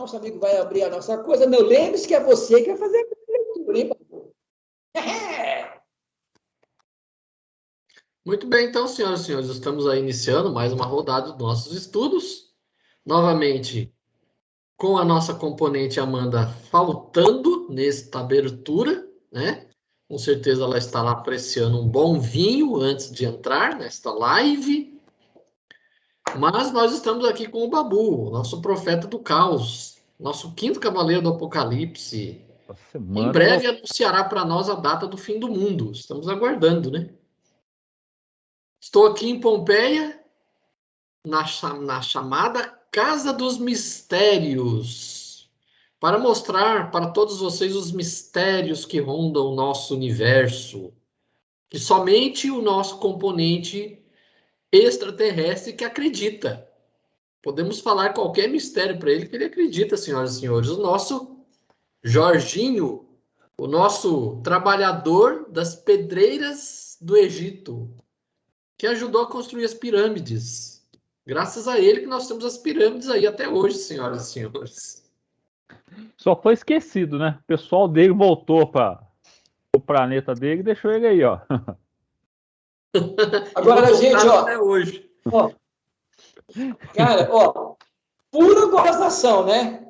nosso amigo vai abrir a nossa coisa. Não, lembre-se que é você que vai fazer a leitura, hein, Babu? Muito bem, então, senhoras e senhores, estamos aí iniciando mais uma rodada dos nossos estudos. Novamente, com a nossa componente Amanda faltando nesta abertura, né? Com certeza ela está lá apreciando um bom vinho antes de entrar nesta live. Mas nós estamos aqui com o Babu, nosso profeta do caos, nosso quinto cavaleiro do Apocalipse. Em breve anunciará para nós a data do fim do mundo. Estamos aguardando, né? Estou aqui em Pompeia, na chamada Casa dos Mistérios, para mostrar para todos vocês os mistérios que rondam o nosso universo, que somente o nosso componente extraterrestre que acredita. Podemos falar qualquer mistério para ele que ele acredita, senhoras e senhores. O nosso Jorginho, o nosso trabalhador das pedreiras do Egito, que ajudou a construir as pirâmides. Graças a ele que nós temos as pirâmides aí até hoje, senhoras e senhores. Só foi esquecido, né? O pessoal dele voltou para o planeta dele e deixou ele aí, ó. Agora, gente, ó. Até hoje. Ó, cara, ó, pura gozação, né?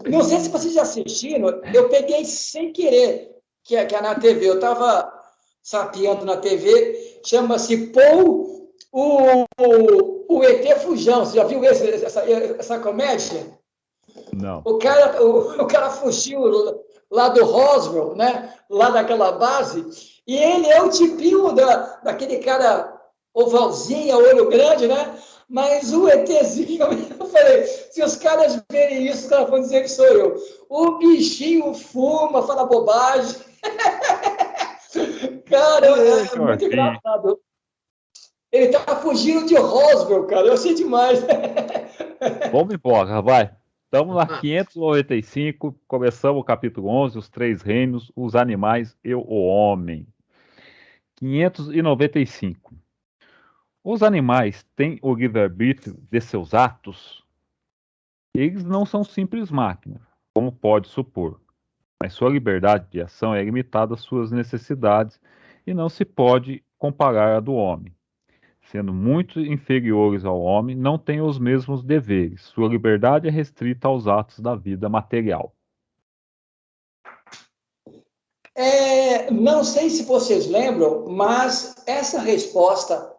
Não sei se vocês já assistiram, eu peguei sem querer, que é na TV, eu estava sapeando na TV, chama-se Paul, o ET Fujão. Você já viu essa comédia? Não. O cara fugiu lá do Roswell, né? Lá daquela base, e ele é o tipinho daquele cara ovalzinho, olho grande, né? Mas o ETzinho, eu falei, se os caras verem isso, os caras vão dizer que sou eu. O bichinho fuma, fala bobagem. Cara, é muito engraçado. Ele tá fugindo de Roswell, cara. Eu achei demais. Vamos embora, vai. Estamos na 595, começamos o capítulo 11, os três reinos, os animais e o homem. 595. Os animais têm o livre-arbítrio de seus atos? Eles não são simples máquinas, como pode supor, mas sua liberdade de ação é limitada às suas necessidades e não se pode comparar à do homem. Sendo muito inferiores ao homem, não têm os mesmos deveres. Sua liberdade é restrita aos atos da vida material. Não sei se vocês lembram, mas essa resposta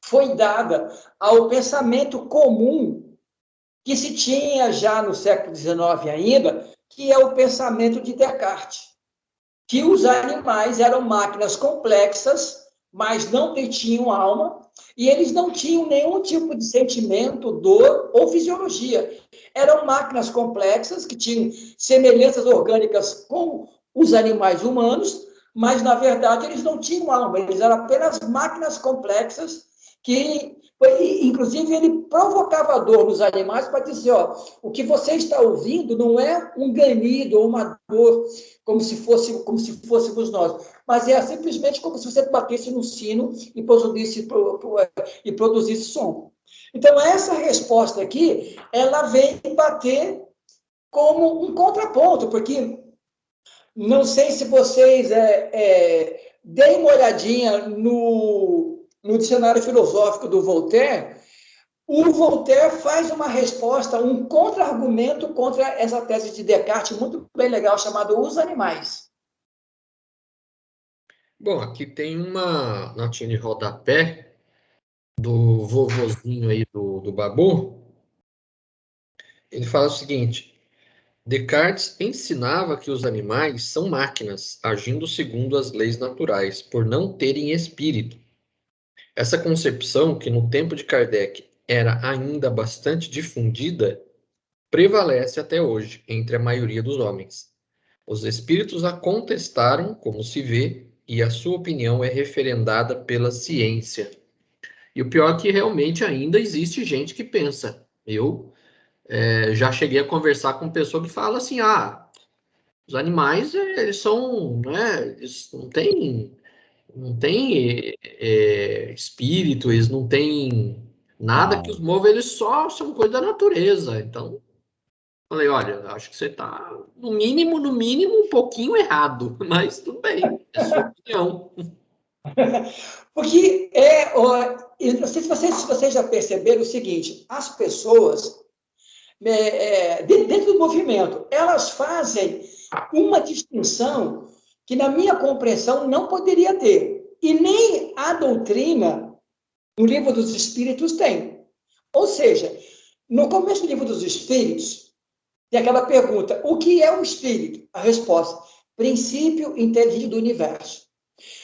foi dada ao pensamento comum que se tinha já no século XIX ainda, que é o pensamento de Descartes, que os animais eram máquinas complexas, mas não tinham alma, e eles não tinham nenhum tipo de sentimento, dor ou fisiologia. Eram máquinas complexas que tinham semelhanças orgânicas com os animais humanos, mas, na verdade, eles não tinham alma, eles eram apenas máquinas complexas que, inclusive, ele provocava dor nos animais para dizer, ó, o que você está ouvindo não é um ganido ou uma dor como se fôssemos nós, mas é simplesmente como se você batesse no sino e produzisse som. Então, essa resposta aqui, ela vem bater como um contraponto, porque não sei se vocês deem uma olhadinha no dicionário filosófico do Voltaire. O Voltaire faz uma resposta, um contra-argumento contra essa tese de Descartes, muito bem legal, chamada Os Animais. Bom, aqui tem uma notinha de rodapé do vovozinho aí do Babu. Ele fala o seguinte: Descartes ensinava que os animais são máquinas, agindo segundo as leis naturais, por não terem espírito. Essa concepção, que no tempo de Kardec era ainda bastante difundida, prevalece até hoje entre a maioria dos homens. Os espíritos a contestaram, como se vê, e a sua opinião é referendada pela ciência. E o pior é que realmente ainda existe gente que pensa. Eu já cheguei a conversar com pessoa que fala assim, os animais, eles são, né, eles não têm espírito, eles não têm nada que os mova, eles só são coisa da natureza. Então, Falei, olha, acho que você está, no mínimo, um pouquinho errado, mas tudo bem, é sua opinião. Porque eu não sei se vocês já perceberam o seguinte, as pessoas, dentro do movimento, elas fazem uma distinção que, na minha compreensão, não poderia ter. E nem a doutrina, no Livro dos Espíritos, tem. Ou seja, no começo do Livro dos Espíritos, tem aquela pergunta, o que é o espírito? A resposta, princípio inteligente do universo.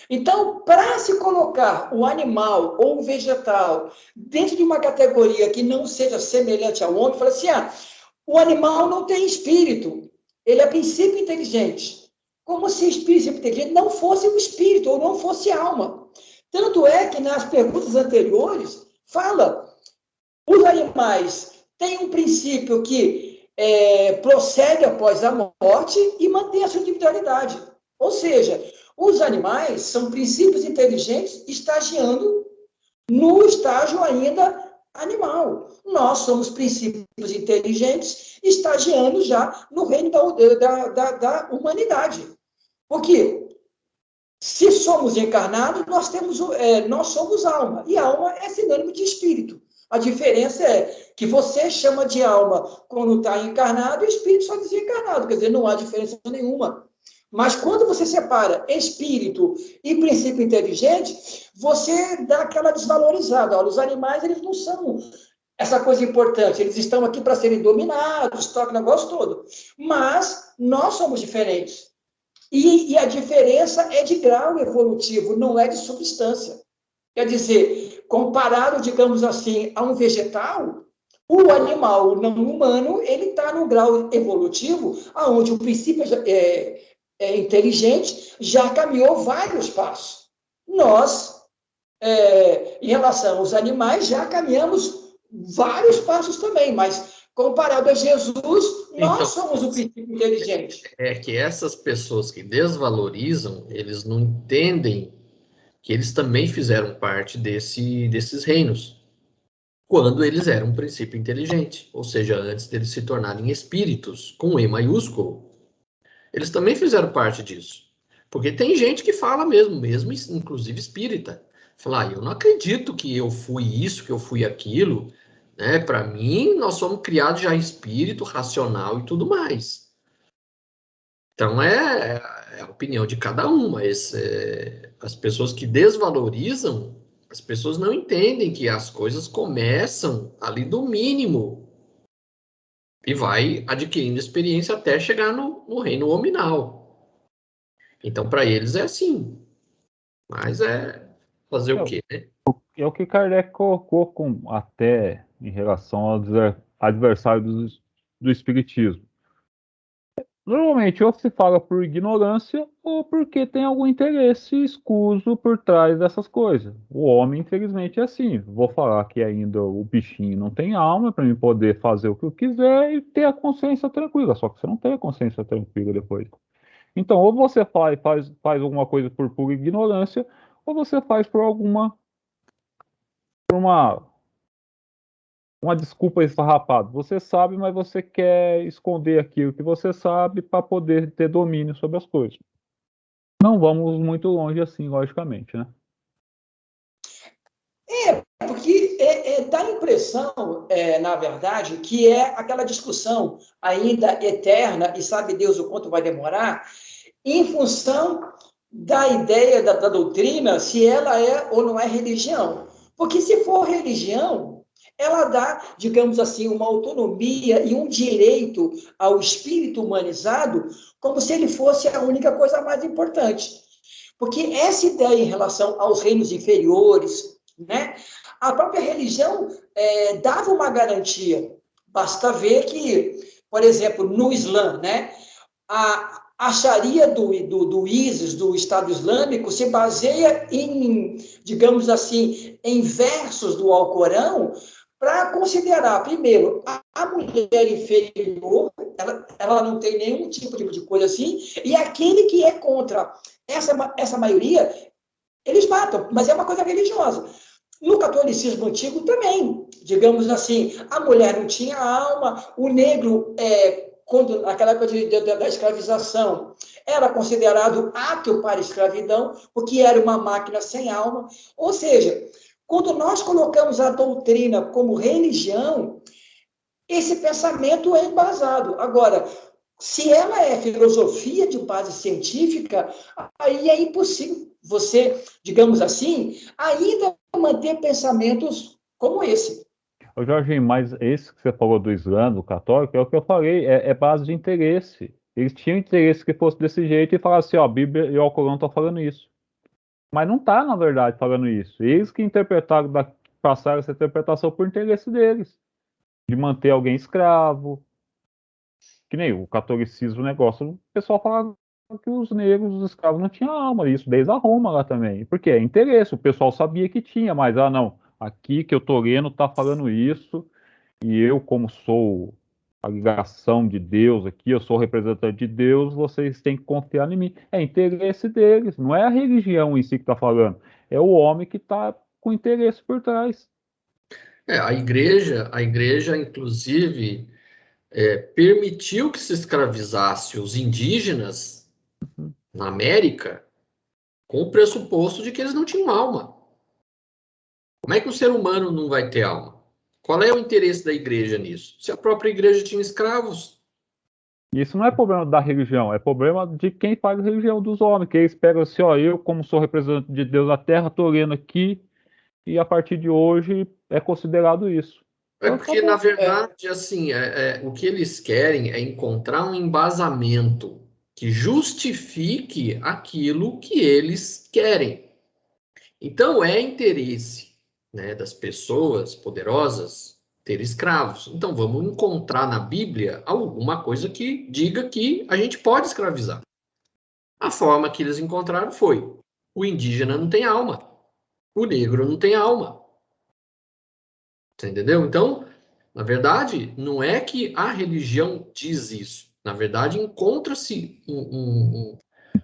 Então, para se colocar o animal ou o vegetal dentro de uma categoria que não seja semelhante ao homem, fala assim, o animal não tem espírito, ele é princípio inteligente. Como se espírito inteligente não fosse o espírito ou não fosse alma. Tanto é que nas perguntas anteriores, fala, os animais têm um princípio que prossegue após a morte e mantém a sua individualidade. Ou seja, os animais são princípios inteligentes estagiando no estágio ainda animal. Nós somos princípios inteligentes estagiando já no reino da humanidade. Porque se somos encarnados, nós somos alma. E alma é sinônimo de espírito. A diferença é que você chama de alma quando está encarnado e espírito só desencarnado. Quer dizer, não há diferença nenhuma. Mas quando você separa espírito e princípio inteligente, você dá aquela desvalorizada. Olha, os animais, eles não são essa coisa importante. Eles estão aqui para serem dominados, toca o negócio todo. Mas nós somos diferentes. E a diferença é de grau evolutivo, não é de substância. Quer dizer, comparado, digamos assim, a um vegetal, o animal não humano, ele está no grau evolutivo, onde o princípio inteligente já caminhou vários passos. Nós, em relação aos animais, já caminhamos vários passos também, mas comparado a Jesus, nós somos o princípio inteligente. É que essas pessoas que desvalorizam, eles não entendem que eles também fizeram parte desses reinos, quando eles eram um princípio inteligente, ou seja, antes deles se tornarem espíritos, com E maiúsculo. Eles também fizeram parte disso. Porque tem gente que fala mesmo inclusive espírita. Fala, eu não acredito que eu fui isso, que eu fui aquilo, né? Para mim, nós somos criados já em espírito, racional e tudo mais. Então, é a opinião de cada um, mas as pessoas que desvalorizam, as pessoas não entendem que as coisas começam ali do mínimo e vai adquirindo experiência até chegar no reino hominal. Então, para eles é assim. Mas fazer o quê, né? É o que Kardec colocou até em relação aos adversários do Espiritismo. Normalmente, ou se fala por ignorância, ou porque tem algum interesse escuso por trás dessas coisas. O homem, infelizmente, é assim. Vou falar que ainda o bichinho não tem alma para mim poder fazer o que eu quiser e ter a consciência tranquila. Só que você não tem a consciência tranquila depois. Então, ou você faz alguma coisa por pura ignorância, ou você faz por uma desculpa esfarrapada. Você sabe, mas você quer esconder aquilo que você sabe para poder ter domínio sobre as coisas. Não vamos muito longe assim, logicamente, né? Porque dá a impressão, na verdade, que é aquela discussão ainda eterna, e sabe Deus o quanto vai demorar, em função da ideia da doutrina, se ela é ou não é religião. Porque se for religião, ela dá, digamos assim, uma autonomia e um direito ao espírito humanizado, como se ele fosse a única coisa mais importante. Porque essa ideia em relação aos reinos inferiores, né? A própria religião dava uma garantia. Basta ver que, por exemplo, no Islã, né? A Sharia do ISIS, do Estado Islâmico, se baseia em, digamos assim, em versos do Alcorão para considerar, primeiro, a mulher inferior, ela não tem nenhum tipo de coisa assim, e aquele que é contra essa maioria, eles matam, mas é uma coisa religiosa. No catolicismo antigo também, digamos assim, a mulher não tinha alma, o negro, quando, naquela época da escravização, era considerado apto para a escravidão, porque era uma máquina sem alma. Ou seja, quando nós colocamos a doutrina como religião, esse pensamento é embasado. Agora, se ela é filosofia de base científica, aí é impossível você, digamos assim, ainda manter pensamentos como esse. Ô Jorginho, mas esse que você falou do Islã, do católico, é o que eu falei, é base de interesse. Eles tinham interesse que fosse desse jeito e falaram assim, ó, a Bíblia e o Alcorão estão falando isso. Mas não está, na verdade, falando isso. Eles que interpretaram, passaram essa interpretação por interesse deles, de manter alguém escravo. Que nem o catolicismo, o negócio, o pessoal falava que os negros, os escravos, não tinham alma, isso desde a Roma lá também. Porque é interesse, o pessoal sabia que tinha, mas, não, aqui que eu tô lendo tá falando isso, e eu, como sou a ligação de Deus aqui, eu sou o representante de Deus, vocês têm que confiar em mim. É interesse deles, não é a religião em si que está falando, é o homem que está com interesse por trás. A igreja, inclusive, permitiu que se escravizasse os indígenas na América com o pressuposto de que eles não tinham alma. Como é que o ser humano não vai ter alma? Qual é o interesse da igreja nisso? Se a própria igreja tinha escravos. Isso não é problema da religião, é problema de quem faz a religião dos homens, que eles pegam assim, ó, eu como sou representante de Deus na Terra, estou lendo aqui, e a partir de hoje é considerado isso. É Então, porque, na verdade, assim, o que eles querem é encontrar um embasamento que justifique aquilo que eles querem. Então, é interesse, né, das pessoas poderosas ter escravos. Então, vamos encontrar na Bíblia alguma coisa que diga que a gente pode escravizar. A forma que eles encontraram foi: o indígena não tem alma, o negro não tem alma. Você entendeu? Então, na verdade, não é que a religião diz isso. Na verdade, encontra-se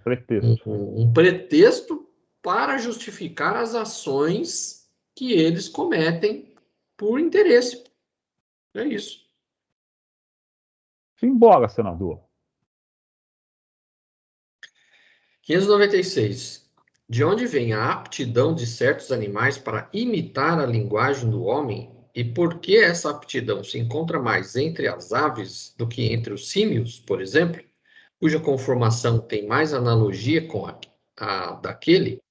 pretexto. um pretexto para justificar as ações que eles cometem por interesse. É isso. Simbora, senador. 596. De onde vem a aptidão de certos animais para imitar a linguagem do homem e por que essa aptidão se encontra mais entre as aves do que entre os símios, por exemplo, cuja conformação tem mais analogia com a daquele?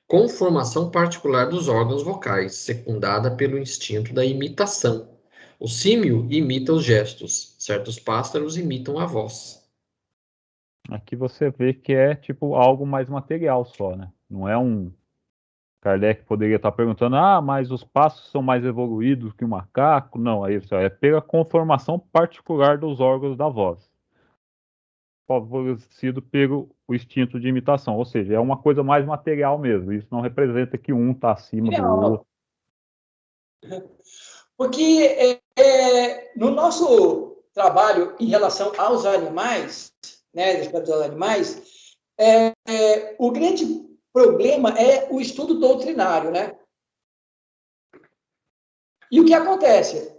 Conformação particular dos órgãos vocais, secundada pelo instinto da imitação. O símio imita os gestos, certos pássaros imitam a voz. Aqui você vê que é tipo algo mais material só, né? Não é um. Kardec poderia estar perguntando, mas os passos são mais evoluídos que o macaco? Não, é isso, é pela conformação particular dos órgãos da voz, favorecido pelo o instinto de imitação, ou seja, é uma coisa mais material mesmo. Isso não representa que um está acima do outro. Porque no nosso trabalho em relação aos animais, né, dos animais, o grande problema é o estudo doutrinário, né? E o que acontece?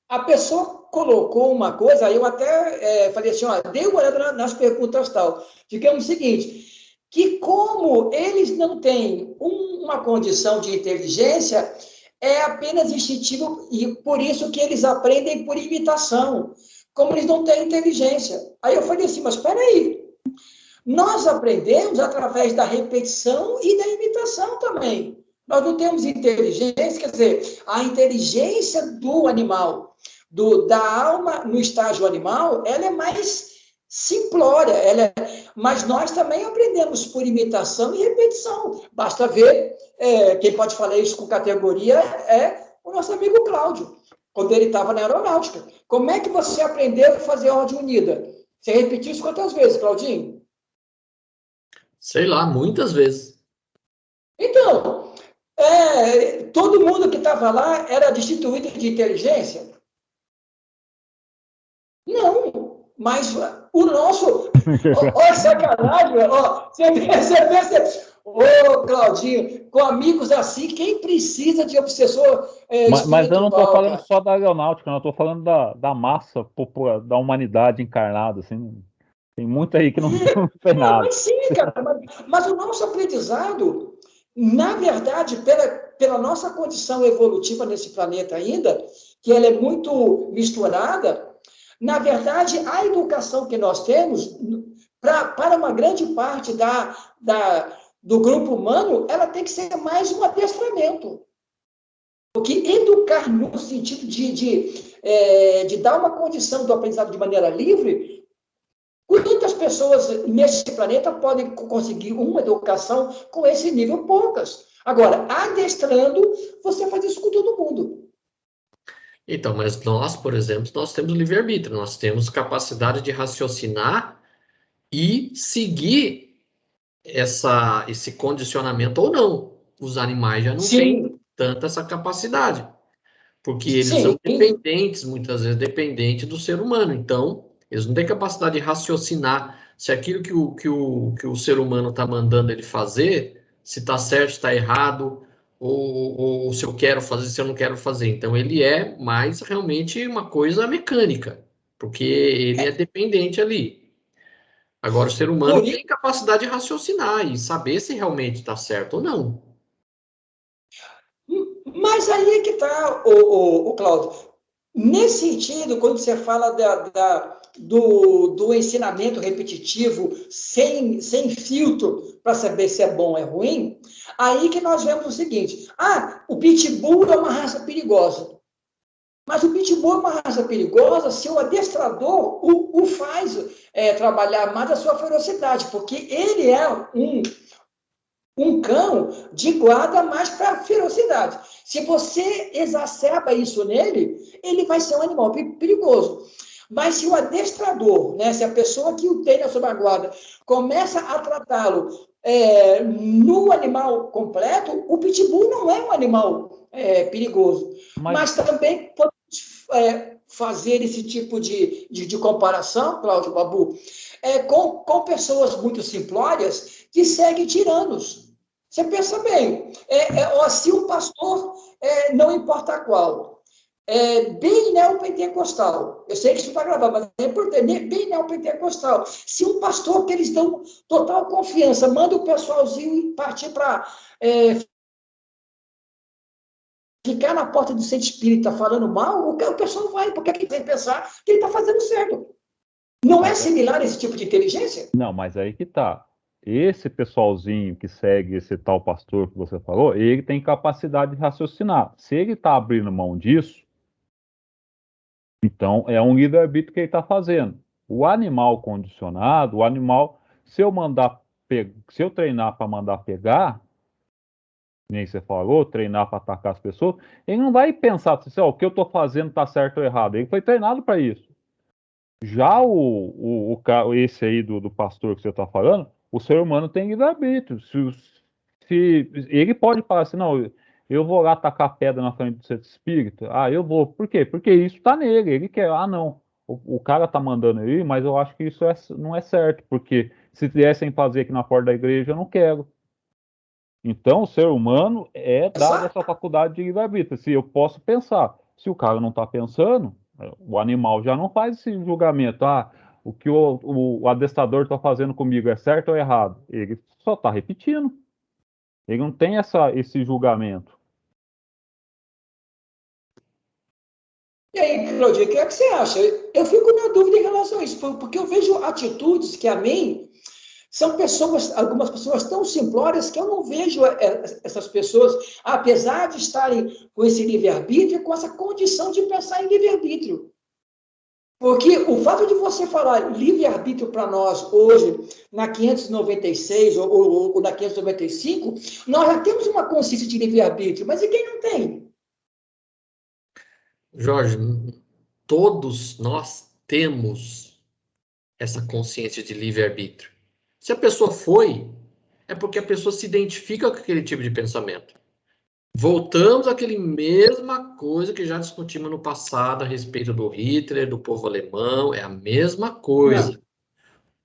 A pessoa colocou uma coisa, aí eu até falei assim, ó, dei uma olhada nas perguntas tal. Digamos o seguinte, que como eles não têm uma condição de inteligência, é apenas instintivo, e por isso que eles aprendem por imitação, como eles não têm inteligência. Aí eu falei assim, mas espera aí, nós aprendemos através da repetição e da imitação também. Nós não temos inteligência, quer dizer, a inteligência do animal, da alma no estágio animal, ela é mais simplória, mas nós também aprendemos por imitação e repetição. Basta ver, quem pode falar isso com categoria é o nosso amigo Cláudio, quando ele estava na aeronáutica. Como é que você aprendeu a fazer ordem unida? Você repetiu isso quantas vezes, Claudinho? Sei lá, muitas vezes. Então, todo mundo que estava lá era destituído de inteligência? Não, mas o nosso... Olha sacanagem, ó, você vê, Ô, Claudinho, com amigos assim, quem precisa de obsessor Mas eu não estou espiritual, falando cara? só da aeronáutica, eu estou falando da massa popular, da humanidade encarnada, assim. Tem muita aí que não, não tem nada. Mas sim, cara, mas o nosso aprendizado, na verdade, pela nossa condição evolutiva nesse planeta ainda, que ela é muito misturada, na verdade, a educação que nós temos, para uma grande parte do grupo humano, ela tem que ser mais um adestramento. Porque educar no sentido de dar uma condição do aprendizado de maneira livre. Quantas pessoas nesse planeta podem conseguir uma educação com esse nível? Poucas. Agora, adestrando, você faz isso com todo mundo. Então, mas nós, por exemplo, nós temos livre-arbítrio, nós temos capacidade de raciocinar e seguir esse condicionamento ou não. Os animais já não têm Sim, tanta essa capacidade, porque eles são sim. dependentes, muitas vezes dependentes do ser humano. Então, eles não têm capacidade de raciocinar se aquilo que o ser humano está mandando ele fazer, se está certo, se está errado, ou se eu quero fazer, se eu não quero fazer. Então, ele é mais realmente uma coisa mecânica, porque ele é dependente ali. Agora, o ser humano Por, tem capacidade de raciocinar e saber se realmente está certo ou não. mas aí é que está, o Cláudio. Nesse sentido, quando você fala do ensinamento repetitivo, sem filtro, para saber se é bom ou é ruim, aí que nós vemos o seguinte: o pitbull é uma raça perigosa. Mas o pitbull é uma raça perigosa se o adestrador o faz trabalhar mais a sua ferocidade, porque ele é um cão de guarda mais para ferocidade. Se você exacerba isso nele, ele vai ser um animal perigoso. Mas se o adestrador, né, se a pessoa que o tem na sua guarda, começa a tratá-lo no animal completo, o pitbull não é um animal perigoso. Mas também podemos fazer esse tipo de comparação, Cláudio Babu, com pessoas muito simplórias que seguem tiranos. Você pensa bem, se um pastor, não importa qual, bem neopentecostal, eu sei que isso está gravado, mas é importante, bem neopentecostal, se um pastor que eles dão total confiança, manda o pessoalzinho partir para ficar na porta do centro espírita falando mal, o pessoal vai, porque ele tem que pensar que ele está fazendo certo. Não é similar esse tipo de inteligência? Não, mas aí que tá. Esse pessoalzinho que segue esse tal pastor que você falou, ele tem capacidade de raciocinar. Se ele está abrindo mão disso, então é um livre-arbítrio que ele está fazendo. O animal condicionado, o animal, se eu treinar para mandar pegar, nem você falou, treinar para atacar as pessoas, ele não vai pensar assim, o que eu estou fazendo está certo ou errado. Ele foi treinado para isso. Já esse aí do pastor que você está falando, o ser humano tem livre-arbítrio. Se ele pode falar assim, não, eu vou lá tacar pedra na frente do centro espírita. Eu vou. Por quê? Porque isso está nele. Ele quer. Não. O cara tá mandando aí, mas eu acho que isso não é certo, porque se viessem fazer aqui na porta da igreja, eu não quero. Então, o ser humano é dado essa faculdade de livre-arbítrio. Se eu posso pensar, se o cara não está pensando, o animal já não faz esse julgamento. O que o adestrador está fazendo comigo é certo ou errado? Ele só está repetindo. Ele não tem esse julgamento. E aí, Claudia, o que é que você acha? Eu fico na dúvida em relação a isso, porque eu vejo atitudes que, a mim, são algumas pessoas tão simplórias que eu não vejo essas pessoas, apesar de estarem com esse livre-arbítrio, com essa condição de pensar em livre-arbítrio. Porque o fato de você falar livre-arbítrio para nós hoje, na 596 ou na 595, nós já temos uma consciência de livre-arbítrio, mas e quem não tem? Jorge, todos nós temos essa consciência de livre-arbítrio. Se a pessoa foi, é porque a pessoa se identifica com aquele tipo de pensamento. Voltamos àquela mesma coisa que já discutimos no passado a respeito do Hitler, do povo alemão, é a mesma coisa.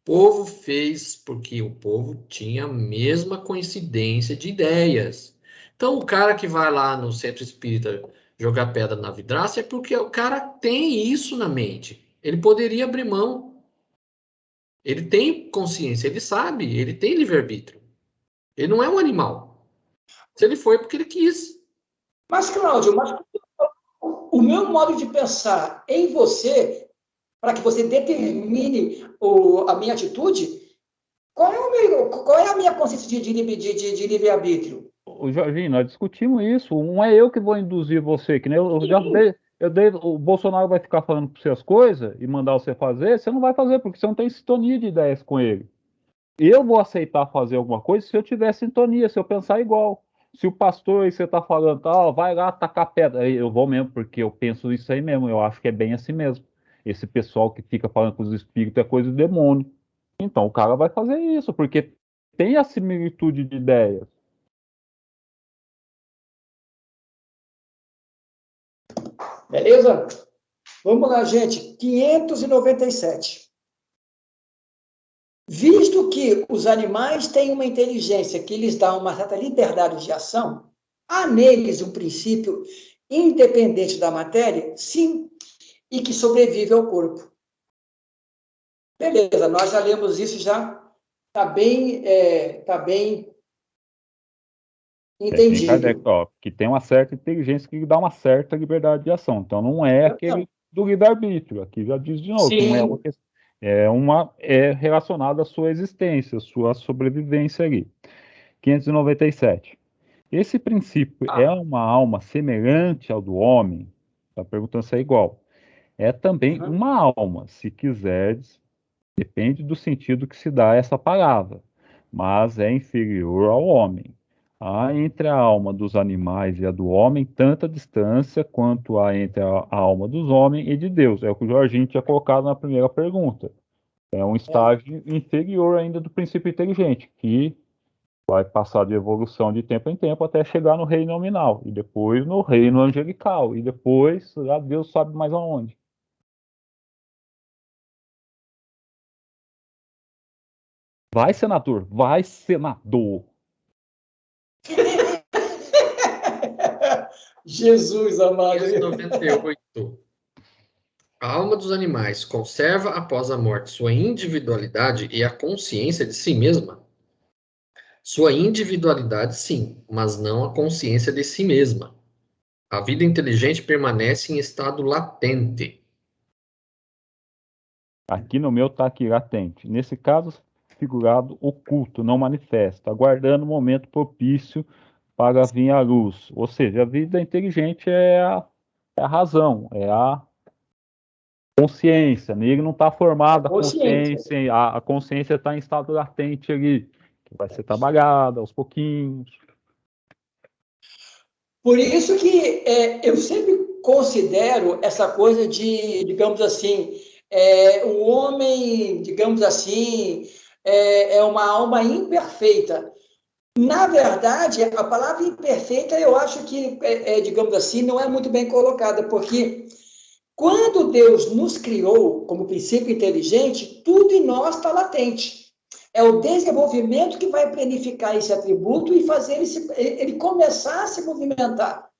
povo fez porque o povo tinha a mesma coincidência de ideias. Então, o cara que vai lá no centro espírita jogar pedra na vidraça é porque o cara tem isso na mente. Ele poderia abrir mão. Ele tem consciência, ele sabe, ele tem livre-arbítrio. Ele não é um animal. Se ele foi, é porque ele quis. Mas, Cláudio, o meu modo de pensar em você, para que você determine a minha atitude, qual é a minha consciência de livre-arbítrio? O Jorginho, nós discutimos isso. Não é eu que vou induzir você, que nem o Bolsonaro vai ficar falando para você as coisas e mandar você fazer, você não vai fazer, porque você não tem sintonia de ideias com ele. Eu vou aceitar fazer alguma coisa se eu tiver sintonia, se eu pensar igual. Se o pastor aí você está falando, vai lá tacar pedra, aí eu vou mesmo, porque eu penso isso aí mesmo, eu acho que é bem assim mesmo. Esse pessoal que fica falando com os espíritos é coisa do demônio. Então o cara vai fazer isso, porque tem a similitude de ideias. Beleza? Vamos lá, gente. 597. Visto que os animais têm uma inteligência que lhes dá uma certa liberdade de ação, há neles um princípio independente da matéria? Sim, e que sobrevive ao corpo. Beleza, nós já lemos isso, já está bem Tem Kardec, entendido. que tem uma certa inteligência que dá uma certa liberdade de ação. Então não é aquele do livre-arbítrio. Aqui já diz de novo que não é uma Sim. questão. É relacionado à sua existência, à sua sobrevivência ali. 597. Esse princípio é uma alma semelhante ao do homem? Está perguntando se é igual. É também uma alma, se quiseres, depende do sentido que se dá a essa palavra, mas é inferior ao homem. Há entre a alma dos animais e a do homem tanta distância quanto há entre a alma dos homens e de Deus. É o que o Jorginho tinha colocado na primeira pergunta. É um estágio inferior ainda do princípio inteligente, que vai passar de evolução de tempo em tempo até chegar no reino nominal, e depois no reino angelical, e depois, já Deus sabe mais aonde. Vai, senador, vai, senador. Jesus amado. 598. A alma dos animais conserva após a morte sua individualidade e a consciência de si mesma? Sua individualidade, sim, mas não a consciência de si mesma. A vida inteligente permanece em estado latente. Aqui no meu está aqui latente. Nesse caso, figurado oculto, não manifesto, aguardando o momento propício para vir à luz. Ou seja, a vida inteligente é a razão, é a consciência. Nele não está formada a Consciência. consciência, a consciência está em estado latente ali, que vai ser trabalhada aos pouquinhos. Por isso que eu sempre considero essa coisa de, digamos assim, o homem, digamos assim, é uma alma imperfeita. Na verdade, a palavra imperfeita, eu acho que, digamos assim, não é muito bem colocada, porque quando Deus nos criou como princípio inteligente, tudo em nós está latente. É o desenvolvimento que vai planificar esse atributo e fazer ele começar a se movimentar.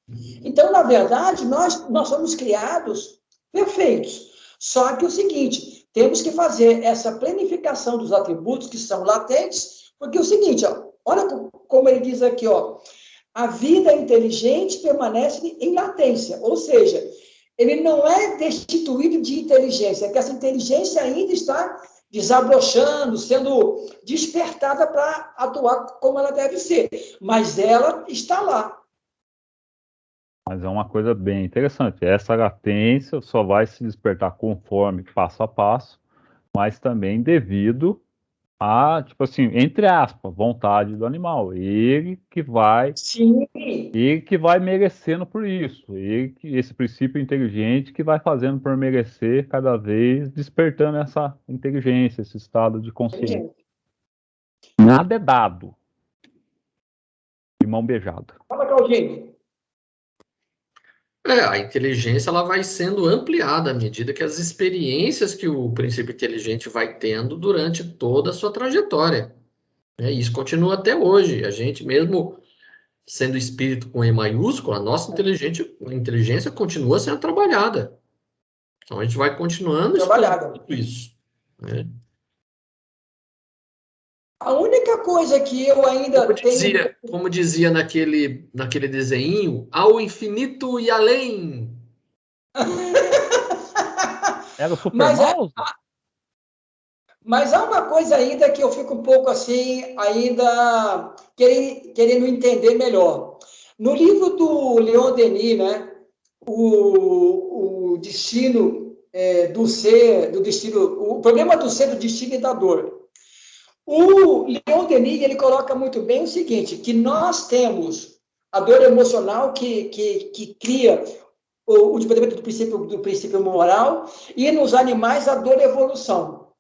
Então, na verdade, nós somos criados perfeitos. Só que o seguinte, temos que fazer essa planificação dos atributos que são latentes, porque é o seguinte, olha como ele diz aqui, a vida inteligente permanece em latência, ou seja, ele não é destituído de inteligência, é que essa inteligência ainda está desabrochando, sendo despertada para atuar como ela deve ser, mas ela está lá. Mas é uma coisa bem interessante. Essa latência só vai se despertar conforme passo a passo, mas também devido a, tipo assim, entre aspas, vontade do animal. Sim. Ele que vai merecendo por isso. Esse princípio inteligente que vai fazendo por merecer cada vez, despertando essa inteligência, esse estado de consciência. Nada é dado. De mão beijada. Fala, Claudinho. A inteligência ela vai sendo ampliada à medida que as experiências que o princípio inteligente vai tendo durante toda a sua trajetória. Isso continua até hoje. A gente mesmo sendo espírito com E maiúsculo, a nossa inteligência continua sendo trabalhada. Então a gente vai continuando estudando isso, né? A única coisa que eu ainda tenho... Como dizia naquele desenho, ao infinito e além. Era o Super Mouse? Mas há uma coisa ainda que eu fico um pouco assim, ainda querendo entender melhor. No livro do Leon Denis, né, o destino do ser, do destino, o problema do ser, do destino e da dor. O Leon Denis, ele coloca muito bem o seguinte, que nós temos a dor emocional que cria o desenvolvimento do princípio moral, e nos animais a dor evolução.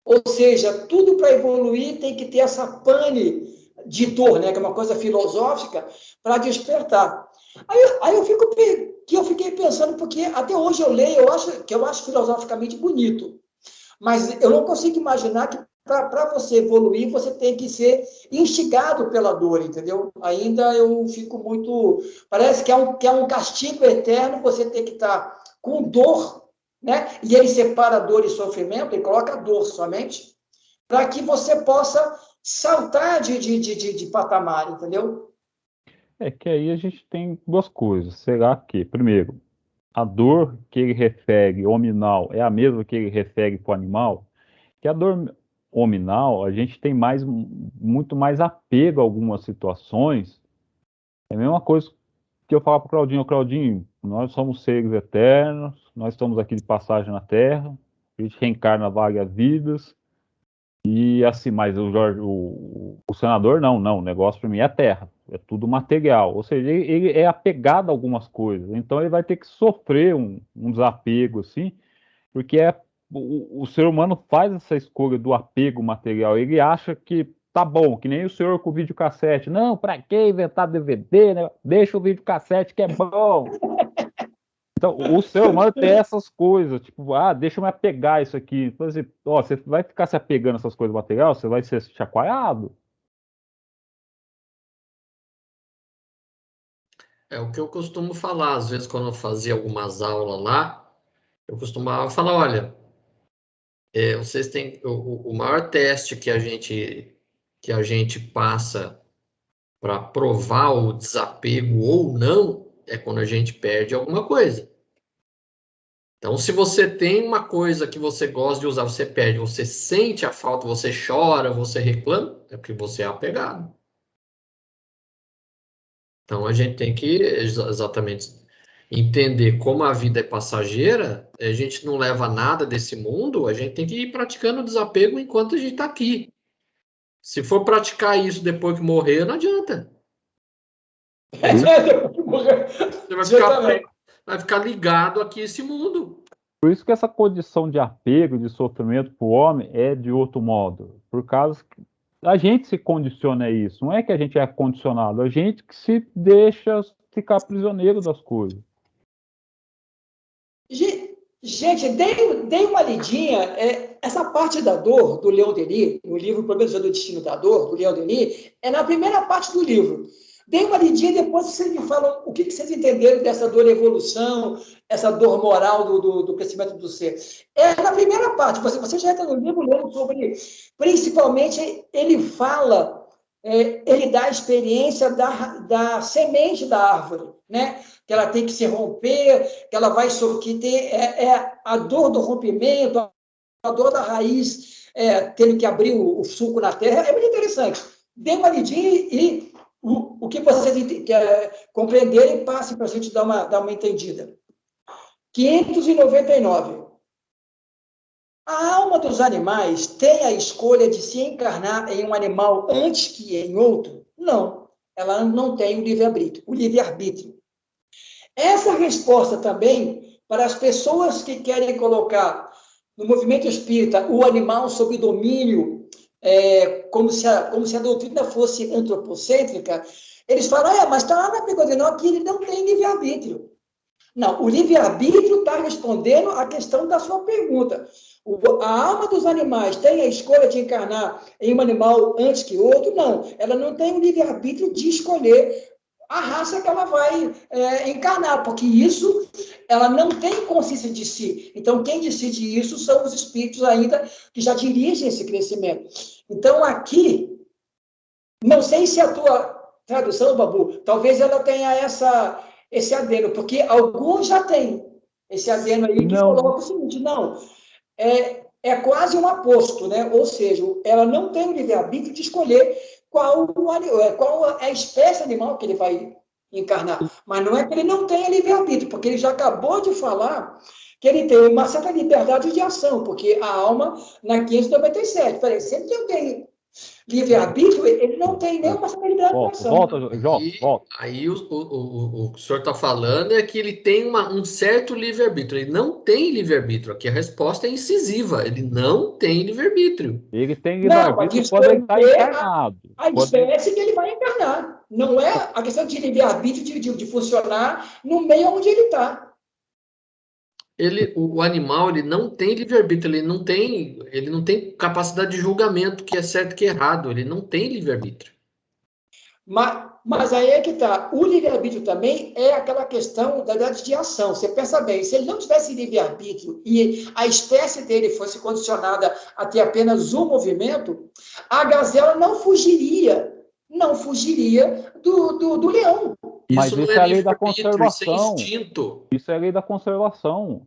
Ou seja, tudo para evoluir tem que ter essa pane de dor, né, que é uma coisa filosófica, para despertar. Aí eu fiquei pensando, porque até hoje eu leio, eu acho filosoficamente bonito, mas eu não consigo imaginar que para você evoluir, você tem que ser instigado pela dor, entendeu? Ainda eu fico muito... Parece que é um castigo eterno, você tem que estar com dor, né? E ele separa dor e sofrimento, ele coloca dor somente, para que você possa saltar de patamar, entendeu? É que aí a gente tem duas coisas. Será que, primeiro, a dor que ele refere hominal é a mesma que ele refere para o animal? Que a dor hominal, a gente tem muito mais apego a algumas situações. É a mesma coisa que eu falo para o Claudinho: Claudinho, nós somos seres eternos, nós estamos aqui de passagem na Terra, a gente reencarna várias vidas, e assim, mas o senador, não, o negócio para mim é terra, é tudo material. Ou seja, ele é apegado a algumas coisas, então ele vai ter que sofrer um desapego, assim, porque o ser humano faz essa escolha do apego material. Ele acha que tá bom, que nem o senhor com o videocassete. Não, para que inventar DVD, né? Deixa o videocassete que é bom. Então, o ser humano tem essas coisas, tipo, deixa eu me apegar a isso aqui. Então, assim, você vai ficar se apegando a essas coisas materiais, você vai ser chacoalhado. É o que eu costumo falar, às vezes, quando eu fazia algumas aulas lá, eu costumava falar: olha, vocês têm o maior teste que a gente passa para provar o desapego ou não é quando a gente perde alguma coisa. Então, se você tem uma coisa que você gosta de usar, você perde, você sente a falta, você chora, você reclama, é porque você é apegado. Então, a gente tem que exatamente entender como a vida é passageira, a gente não leva nada desse mundo, a gente tem que ir praticando o desapego enquanto a gente está aqui. Se for praticar isso depois que morrer, não adianta. Você vai ficar ligado aqui a esse mundo. Por isso que essa condição de apego, de sofrimento para o homem é de outro modo. Por causa que a gente se condiciona a isso. Não é que a gente é condicionado, a gente que se deixa ficar prisioneiro das coisas. Gente, dei uma lidinha. Essa parte da dor, do Leon Denis, no livro Problemas do Destino da Dor, do Leon Denis, é na primeira parte do livro. Dei uma lidinha e depois vocês me falam o que vocês entenderam dessa dor evolução, essa dor moral do crescimento do ser. É na primeira parte. Você já entra no livro lendo sobre... Principalmente, ele fala... ele dá a experiência da semente da árvore, né? Que ela tem que se romper, que ela vai que tem a dor do rompimento, a dor da raiz, tendo que abrir o suco na terra. É muito interessante. Dê uma lidinha e o que vocês compreenderem, passe para a gente dar uma entendida. 599. A alma dos animais tem a escolha de se encarnar em um animal antes que em outro? Não. Ela não tem o livre-arbítrio. Essa resposta também, para as pessoas que querem colocar no movimento espírita o animal sob domínio, como se a doutrina fosse antropocêntrica, eles falam, mas está lá na Pegodinó que ele não tem livre-arbítrio. Não, o livre-arbítrio está respondendo à questão da sua pergunta. A alma dos animais tem a escolha de encarnar em um animal antes que outro? Não, ela não tem o livre-arbítrio de escolher a raça que ela vai encarnar, porque isso, ela não tem consciência de si. Então, quem decide isso são os espíritos ainda que já dirigem esse crescimento. Então, aqui, não sei se a tua tradução, Babu, talvez ela tenha esse adendo, porque alguns já têm esse adendo aí que coloca o seguinte, não, é quase um aposto, né? Ou seja, ela não tem o livre-arbítrio de escolher qual é a espécie animal que ele vai encarnar. Mas não é que ele não tenha livre-arbítrio, porque ele já acabou de falar que ele tem uma certa liberdade de ação, porque a alma, na 597, peraí, sempre que eu tenho livre-arbítrio, ele não tem nenhuma certa liberdade de ação. Volta. Aí o senhor está falando é que ele tem um certo livre-arbítrio. Ele não tem livre-arbítrio. Aqui a resposta é incisiva. Ele não tem livre-arbítrio. Ele tem livre-arbítrio quando ele está encarnado. A espécie que ele vai encarnar. Não é a questão de livre-arbítrio de funcionar no meio onde ele está. O animal, ele não tem livre-arbítrio, ele não tem capacidade de julgamento, que é certo que é errado, ele não tem livre-arbítrio. Mas aí é que está. O livre-arbítrio também é aquela questão da idade de ação. Você pensa bem, se ele não tivesse livre-arbítrio e a espécie dele fosse condicionada a ter apenas um movimento, a gazela não fugiria do leão. Mas isso é a lei da conservação. Isso é instinto. Isso é a lei da conservação.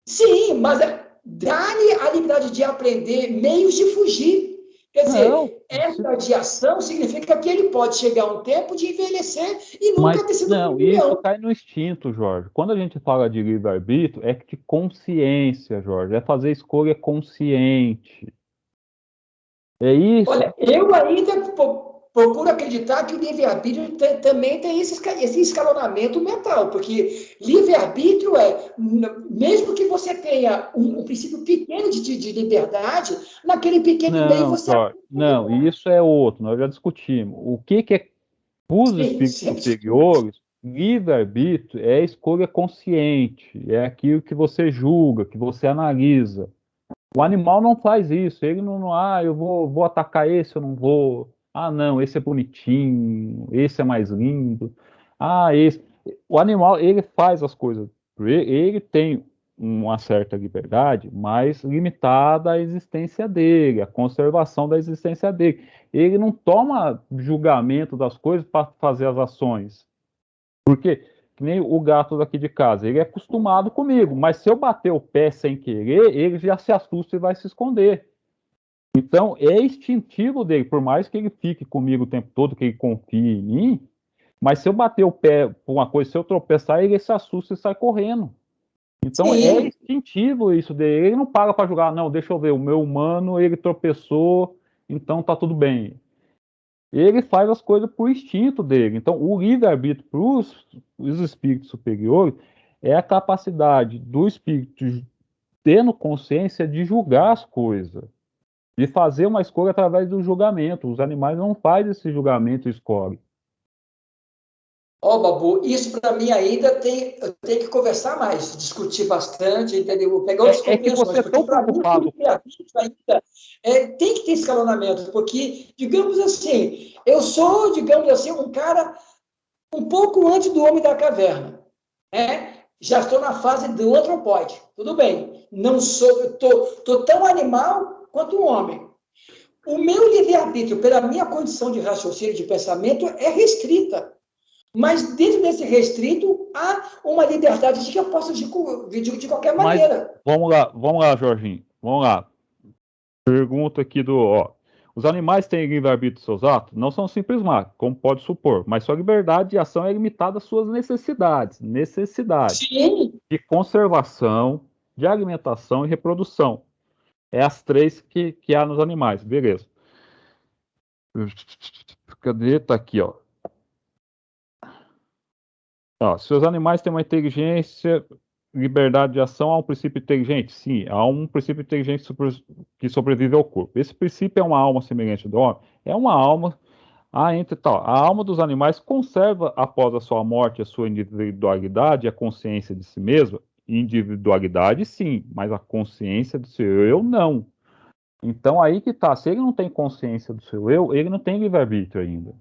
Sim, mas dá-lhe a liberdade de aprender meios de fugir. Quer dizer, essa de ação significa que ele pode chegar a um tempo de envelhecer e nunca ter sido um leão. Isso cai no instinto, Jorge. Quando a gente fala de livre-arbítrio, é de consciência, Jorge. É fazer escolha consciente. É isso. Olha, eu ainda procuro acreditar que o livre-arbítrio também tem esse escalonamento mental, porque livre-arbítrio mesmo que você tenha um princípio pequeno de liberdade, naquele pequeno meio você... Não, isso é outro, nós já discutimos. O que é, os espíritos superiores, livre-arbítrio é escolha consciente, é aquilo que você julga, que você analisa. O animal não faz isso, ele não eu vou atacar esse, eu não vou... não, esse é bonitinho, esse é mais lindo. Esse. O animal, ele faz as coisas. Ele tem uma certa liberdade, mas limitada à existência dele, à conservação da existência dele. Ele não toma julgamento das coisas para fazer as ações. Porque, que nem o gato daqui de casa, ele é acostumado comigo, mas se eu bater o pé sem querer, ele já se assusta e vai se esconder. Então, é instintivo dele, por mais que ele fique comigo o tempo todo, que ele confie em mim, mas se eu bater o pé por uma coisa, se eu tropeçar, ele se assusta e sai correndo. Então, é instintivo isso dele. Ele não paga para julgar, não, deixa eu ver, o meu humano, ele tropeçou, então tá tudo bem. Ele faz as coisas por instinto dele. Então, o livre-arbítrio para os espíritos superiores é a capacidade do espírito tendo consciência de julgar as coisas. De fazer uma escolha através do julgamento. Os animais não fazem esse julgamento e escolhem. Babu, isso para mim ainda eu tenho que conversar mais, discutir bastante, entendeu? Vou pegar outras compreensões, porque para mim ainda tem que ter escalonamento, porque, digamos assim, eu sou, digamos assim, um cara um pouco antes do homem da caverna, né? Já estou na fase do antropóide, tudo bem, não sou, estou tão animal quanto um homem. O meu livre-arbítrio, pela minha condição de raciocínio, de pensamento, é restrita. Mas dentro desse restrito, há uma liberdade de que eu posso de qualquer maneira. Mas, vamos lá, Jorginho. Vamos lá. Pergunta aqui os animais têm livre-arbítrio dos seus atos? Não são simples máquinas, como pode supor, mas sua liberdade de ação é limitada às suas necessidades. Sim. De conservação, de alimentação e reprodução. É as três que há nos animais, beleza. Cadê? Tá aqui, se os animais têm uma inteligência, liberdade de ação, há um princípio inteligente? Sim, há um princípio inteligente que sobrevive ao corpo. Esse princípio é uma alma semelhante do homem? É uma alma A alma dos animais conserva, após a sua morte, a sua individualidade, a consciência de si mesma? Individualidade, sim, mas a consciência do seu eu, não. Então, aí que tá. Se ele não tem consciência do seu eu, ele não tem livre-arbítrio ainda.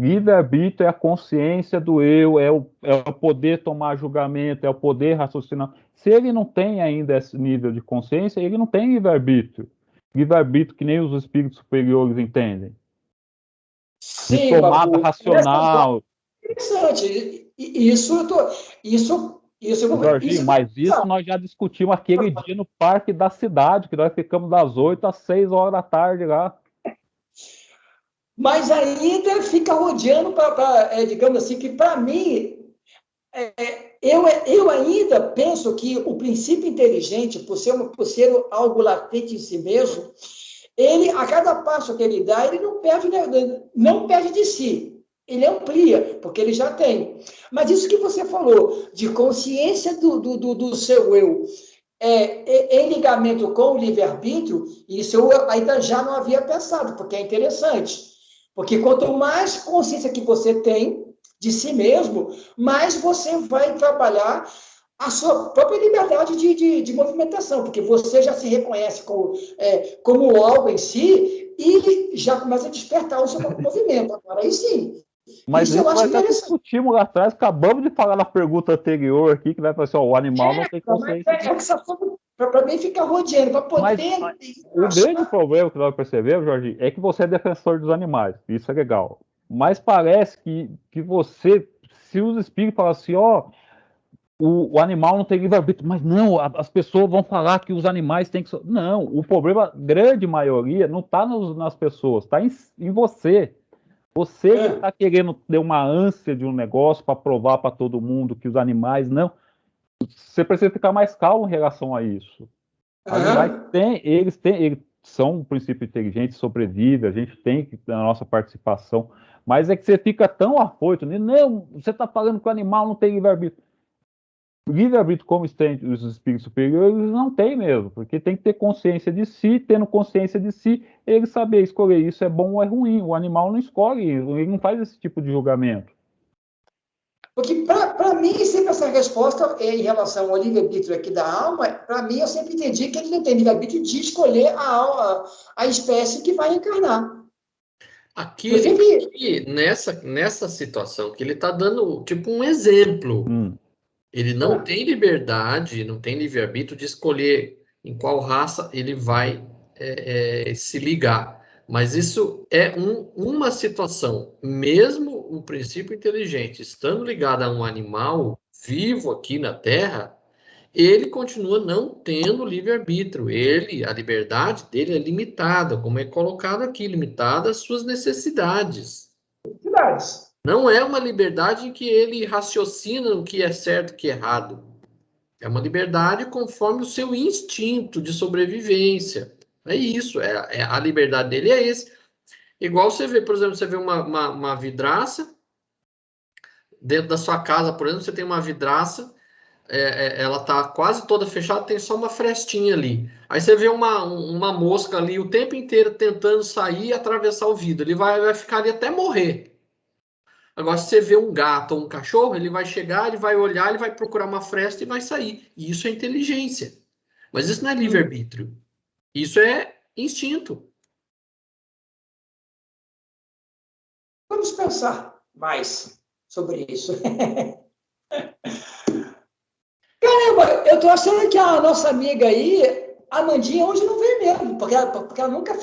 Livre-arbítrio é a consciência do eu, é o poder tomar julgamento, é o poder raciocinar. Se ele não tem ainda esse nível de consciência, ele não tem livre-arbítrio. Livre-arbítrio que nem os espíritos superiores entendem. De Sim, tomada Babu. racional. Interessante. Isso Jorginho, vai mas isso nós já discutimos aquele dia no Parque da Cidade, que nós ficamos das 8 às 6 horas da tarde lá. Mas ainda fica rodeando digamos assim, que para mim, eu ainda penso que o princípio inteligente, por ser algo latente em si mesmo, ele, a cada passo que ele dá, ele não perde de si. Ele amplia, porque ele já tem. Mas isso que você falou, de consciência do seu eu, em ligamento com o livre-arbítrio, isso eu ainda já não havia pensado, porque é interessante. Porque quanto mais consciência que você tem de si mesmo, mais você vai trabalhar a sua própria liberdade de movimentação, porque você já se reconhece como algo em si e já começa a despertar o seu próprio movimento. Agora, aí sim. Mas Isso eu acho nós já interessante. discutimos lá atrás, acabamos de falar na pergunta anterior aqui, que vai falar assim, ó, o animal não tem consciência. Para mim ficar rodeando, para poder. Mas o grande problema que nós percebemos, Jorge, é que você é defensor dos animais. Isso é legal. Mas parece que você, se os espíritos falam assim, ó, o animal não tem livre-arbítrio, mas não, as pessoas vão falar que os animais têm que. Não, o problema, grande maioria, não está nas pessoas, está em você. Você que está querendo ter uma ânsia de um negócio para provar para todo mundo que os animais não. Você precisa ficar mais calmo em relação a isso. Animais eles são um princípio inteligente, sobrevive, a gente tem que ter a nossa participação, mas é que você fica tão afoito, não, você está falando que o animal não tem livre-arbítrio. Livre-arbítrio, como tem os espíritos superiores, não tem mesmo, porque tem que ter consciência de si, tendo consciência de si, ele saber escolher isso é bom ou é ruim. O animal não escolhe, ele não faz esse tipo de julgamento. Porque, para mim, sempre essa resposta em relação ao livre-arbítrio aqui da alma, para mim, eu sempre entendi que ele não tem livre-arbítrio de escolher a espécie que vai encarnar. Aqui nessa situação, que ele está dando tipo um exemplo. Ele não tem liberdade, não tem livre-arbítrio de escolher em qual raça ele vai se ligar. Mas isso é uma situação. Mesmo o princípio inteligente estando ligado a um animal vivo aqui na Terra, ele continua não tendo livre-arbítrio. A liberdade dele é limitada, como é colocado aqui, limitada às suas necessidades. Não é uma liberdade em que ele raciocina o que é certo e o que é errado. É uma liberdade conforme o seu instinto de sobrevivência. É isso, a liberdade dele é esse. Igual você vê, por exemplo, você vê uma vidraça, dentro da sua casa, por exemplo, você tem uma vidraça, ela está quase toda fechada, tem só uma frestinha ali. Aí você vê uma mosca ali o tempo inteiro tentando sair e atravessar o vidro. Ele vai ficar ali até morrer. Agora, se você vê um gato ou um cachorro, ele vai chegar, ele vai olhar, ele vai procurar uma fresta e vai sair. E isso é inteligência. Mas isso não é livre-arbítrio. Isso é instinto. Vamos pensar mais sobre isso. Caramba, eu tô achando que a nossa amiga aí, a Amandinha, hoje não veio mesmo, porque ela nunca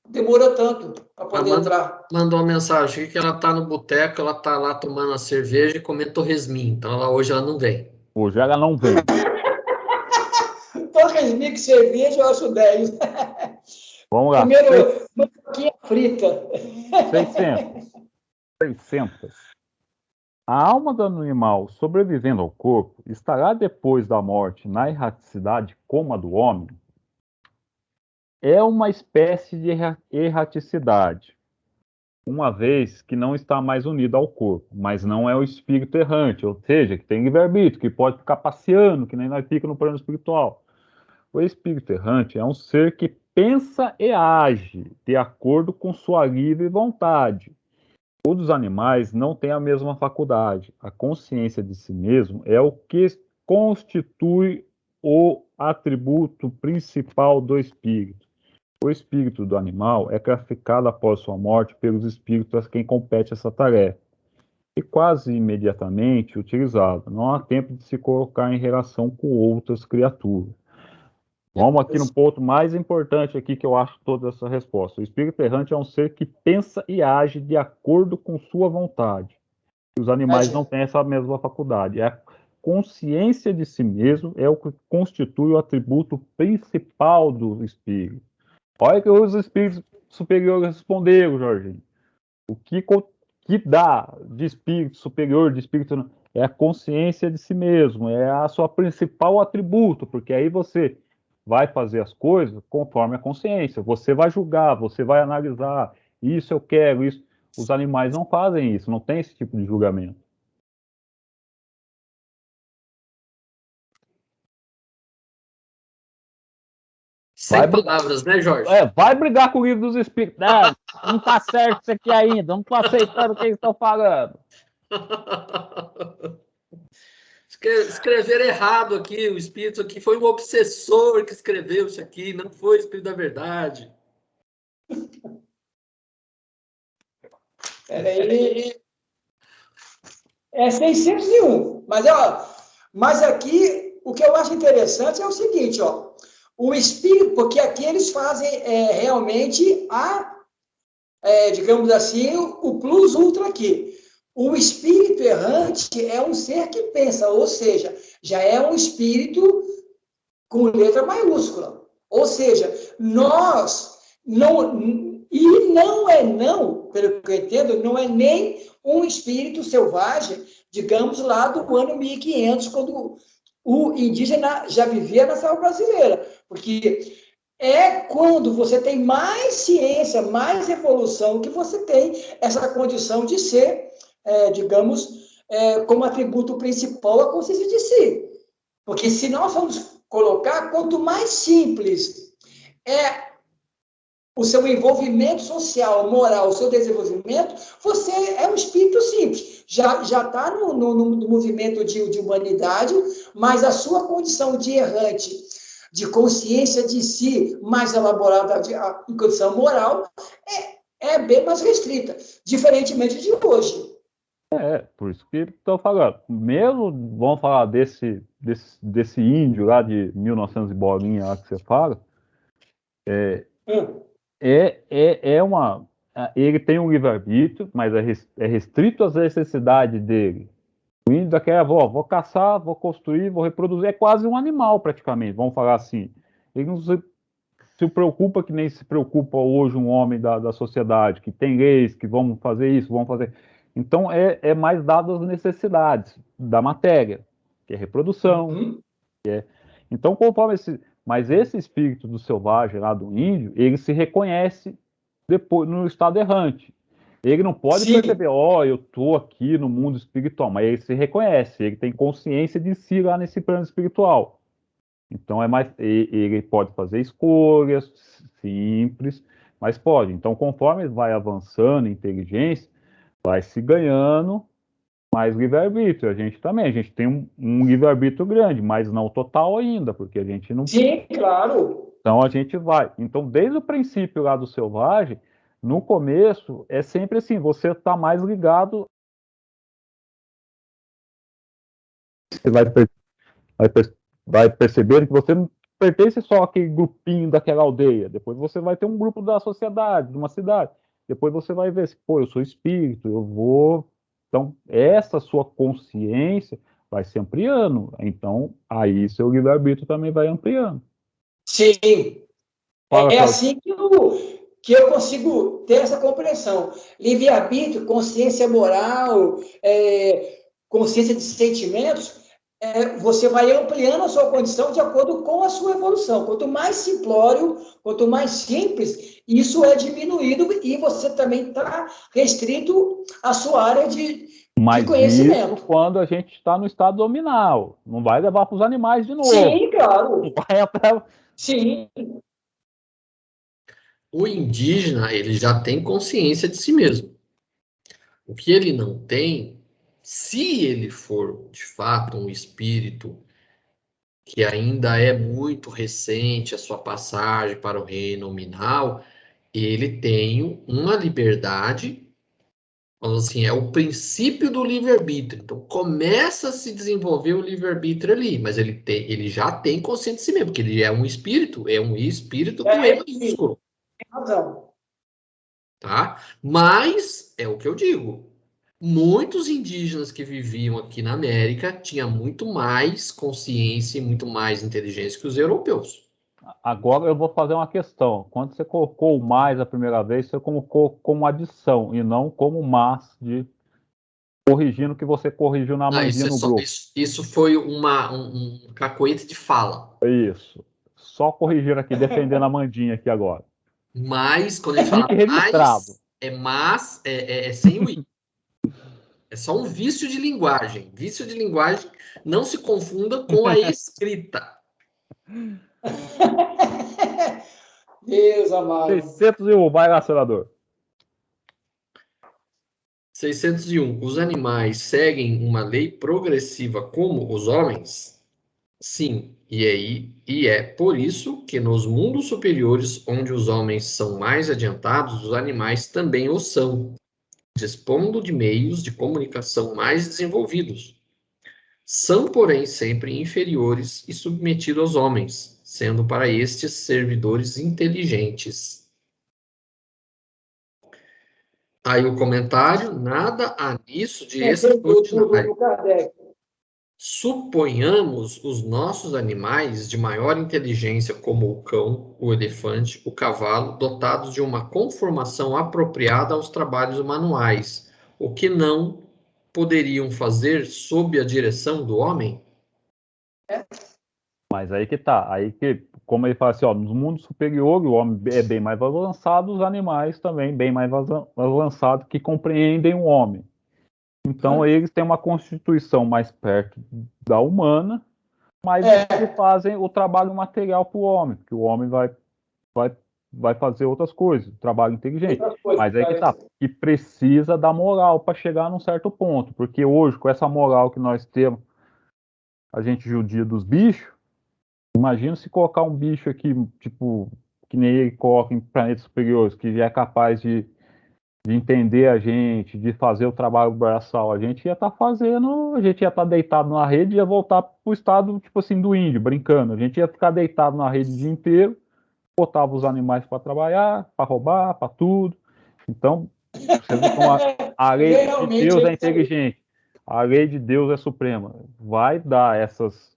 demorou tanto para poder entrar. Mandou uma mensagem aqui que ela tá no boteco, ela tá lá tomando a cerveja e comendo torresminho. Então hoje ela não vem. Hoje ela não vem. Torresminho com cerveja, eu acho 10. Vamos lá. Primeiro, uma coquinha frita. 600. A alma do animal sobrevivendo ao corpo estará depois da morte na erraticidade como a do homem? É uma espécie de erraticidade, uma vez que não está mais unido ao corpo, mas não é o espírito errante, ou seja, que tem livre-arbítrio, que pode ficar passeando, que nem nós fica no plano espiritual. O espírito errante é um ser que pensa e age de acordo com sua livre vontade. Todos os animais não têm a mesma faculdade. A consciência de si mesmo é o que constitui o atributo principal do espírito. O espírito do animal é classificado após sua morte pelos espíritos a quem compete essa tarefa e quase imediatamente utilizado. Não há tempo de se colocar em relação com outras criaturas. Vamos aqui no ponto mais importante aqui que eu acho toda essa resposta. O espírito errante é um ser que pensa e age de acordo com sua vontade. Os animais não têm essa mesma faculdade. A consciência de si mesmo é o que constitui o atributo principal do espírito. Olha que os espíritos superiores responderam, Jorginho. O que dá de espírito superior, de espírito é a consciência de si mesmo, é a sua principal atributo, porque aí você vai fazer as coisas conforme a consciência. Você vai julgar, você vai analisar. Isso eu quero, isso. Os animais não fazem isso, não tem esse tipo de julgamento. Sem palavras, né, Jorge? Vai brigar com o livro dos espíritos. Não tá certo isso aqui ainda, não tô aceitando o que eles estão falando. Escrever errado aqui, o espírito aqui foi um obsessor que escreveu isso aqui, não foi o espírito da verdade. Peraí. É 601. Mas aqui, o que eu acho interessante é o seguinte, ó. O espírito, porque aqui eles fazem realmente digamos assim, o plus ultra aqui. O espírito errante é um ser que pensa, ou seja, já é um espírito com letra maiúscula. Ou seja, nós não... E não, pelo que eu entendo, não é nem um espírito selvagem, digamos, lá do ano 1500, quando o indígena já vivia na selva brasileira. Porque é quando você tem mais ciência, mais evolução, que você tem essa condição de ser, digamos, como atributo principal a consciência de si. Porque se nós vamos colocar, quanto mais simples é o seu envolvimento social, moral, o seu desenvolvimento, você é um espírito simples. Já está no movimento de humanidade, mas a sua condição de errante, de consciência de si mais elaborada em condição moral, é bem mais restrita, diferentemente de hoje. Por isso que estou falando. Mesmo, vamos falar desse índio lá de 1900 e bolinha lá que você fala, ele tem um livre-arbítrio, mas é restrito às necessidades dele. O índio daquela, vou caçar, vou construir, vou reproduzir, é quase um animal praticamente, vamos falar assim. Ele não se preocupa que nem se preocupa hoje um homem da sociedade, que tem leis, que vamos fazer isso, vamos fazer... Então, é mais dado às necessidades da matéria, que é reprodução. Então, conforme mas esse espírito do selvagem lá do índio, ele se reconhece depois no estado errante. Ele não pode perceber, eu estou aqui no mundo espiritual, mas ele se reconhece, ele tem consciência de si lá nesse plano espiritual. Então, ele pode fazer escolhas simples, mas pode. Então, conforme vai avançando em inteligência, vai se ganhando mais livre-arbítrio. A gente tem um livre-arbítrio grande, mas não total ainda, porque a gente não... Sim, claro. Então a gente vai. Então, desde o princípio lá do selvagem, no começo, é sempre assim, você está mais ligado... Você vai percebendo que você não pertence só àquele grupinho daquela aldeia. Depois você vai ter um grupo da sociedade, de uma cidade. Depois você vai ver, eu sou espírito, eu vou... Então, essa sua consciência vai se ampliando. Então, aí seu livre-arbítrio também vai ampliando. Sim. Assim que eu consigo ter essa compreensão. Livre-arbítrio, consciência moral, consciência de sentimentos, você vai ampliando a sua condição de acordo com a sua evolução. Quanto mais simplório, quanto mais simples, isso é diminuído e você também está restrito à sua área de conhecimento. Isso quando a gente está no estado dominal. Não vai levar para os animais de novo. Sim, claro. Vai até... Sim. O indígena, ele já tem consciência de si mesmo. O que ele não tem, se ele for, de fato, um espírito que ainda é muito recente a sua passagem para o reino nominal, ele tem uma liberdade, assim, é o princípio do livre-arbítrio. Então, começa a se desenvolver o livre-arbítrio ali, mas ele já tem consciência de si mesmo, porque ele é um espírito com E Tem maiúsculo, razão. tá? Mas, é o que eu digo, muitos indígenas que viviam aqui na América tinham muito mais consciência e muito mais inteligência que os europeus. Agora eu vou fazer uma questão. Quando você colocou o mais a primeira vez, você colocou como adição e não como mais de corrigindo o que você corrigiu na Não, mandinha no grupo. isso foi um cacoete de fala. Isso. Só corrigir aqui, defendendo a mandinha aqui agora. Mas, quando a gente fala Fique registrado. é sem o i. É só um vício de linguagem. Vício de linguagem, não se confunda com a escrita. Deus amado. 601, vai lá, senador. 601. Os animais seguem uma lei progressiva como os homens? Sim, e é por isso que nos mundos superiores, onde os homens são mais adiantados, os animais também o são, dispondo de meios de comunicação mais desenvolvidos. São, porém, sempre inferiores e submetidos aos homens, sendo para estes servidores inteligentes. Aí o comentário, nada há nisso de extraordinário. Do Kardec. Suponhamos os nossos animais de maior inteligência, como o cão, o elefante, o cavalo, dotados de uma conformação apropriada aos trabalhos manuais, o que não poderiam fazer sob a direção do homem? Mas aí que tá. Aí que, como ele fala assim, ó, nos mundos superiores o homem é bem mais avançado, os animais também bem mais avançados que compreendem o homem. Então eles têm uma constituição mais perto da humana, mas eles fazem o trabalho material para o homem, porque o homem vai, vai fazer outras coisas, trabalho inteligente. Mas aí que tá, que precisa da moral para chegar num certo ponto, porque hoje, com essa moral que nós temos, a gente judia dos bichos, imagina se colocar um bicho aqui, tipo, que nem ele coloca em planetas superiores, que já é capaz de entender a gente, de fazer o trabalho braçal, a gente ia estar fazendo, a gente ia estar deitado na rede e ia voltar para o estado, tipo assim, do índio, brincando. A gente ia ficar deitado na rede o dia inteiro, botava os animais para trabalhar, para roubar, para tudo. Então, você vê como a lei de Deus é inteligente, a lei de Deus é suprema. Vai dar essas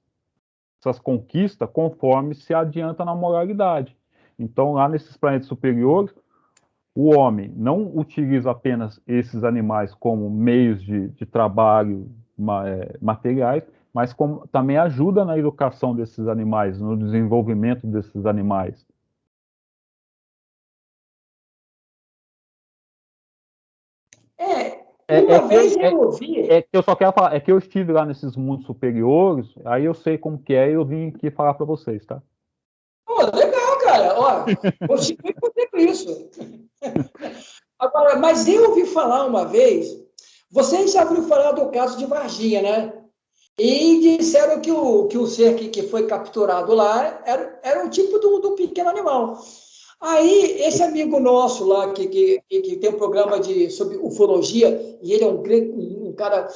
conquistas conforme se adianta na moralidade. Então, lá nesses planetas superiores, o homem não utiliza apenas esses animais como meios de trabalho materiais, mas como, também ajuda na educação desses animais, no desenvolvimento desses animais. Uma vez eu ouvi. É que eu só quero falar, é que eu estive lá nesses mundos superiores, aí eu sei como que é e eu vim aqui falar para vocês, tá? Pô, legal, cara. Ó, continue fazendo isso. Agora, mas eu ouvi falar uma vez, vocês já ouviram falar do caso de Varginha, né? E disseram que o ser que foi capturado lá era um tipo do pequeno animal. Aí, esse amigo nosso lá, que tem um programa sobre ufologia, e ele é um cara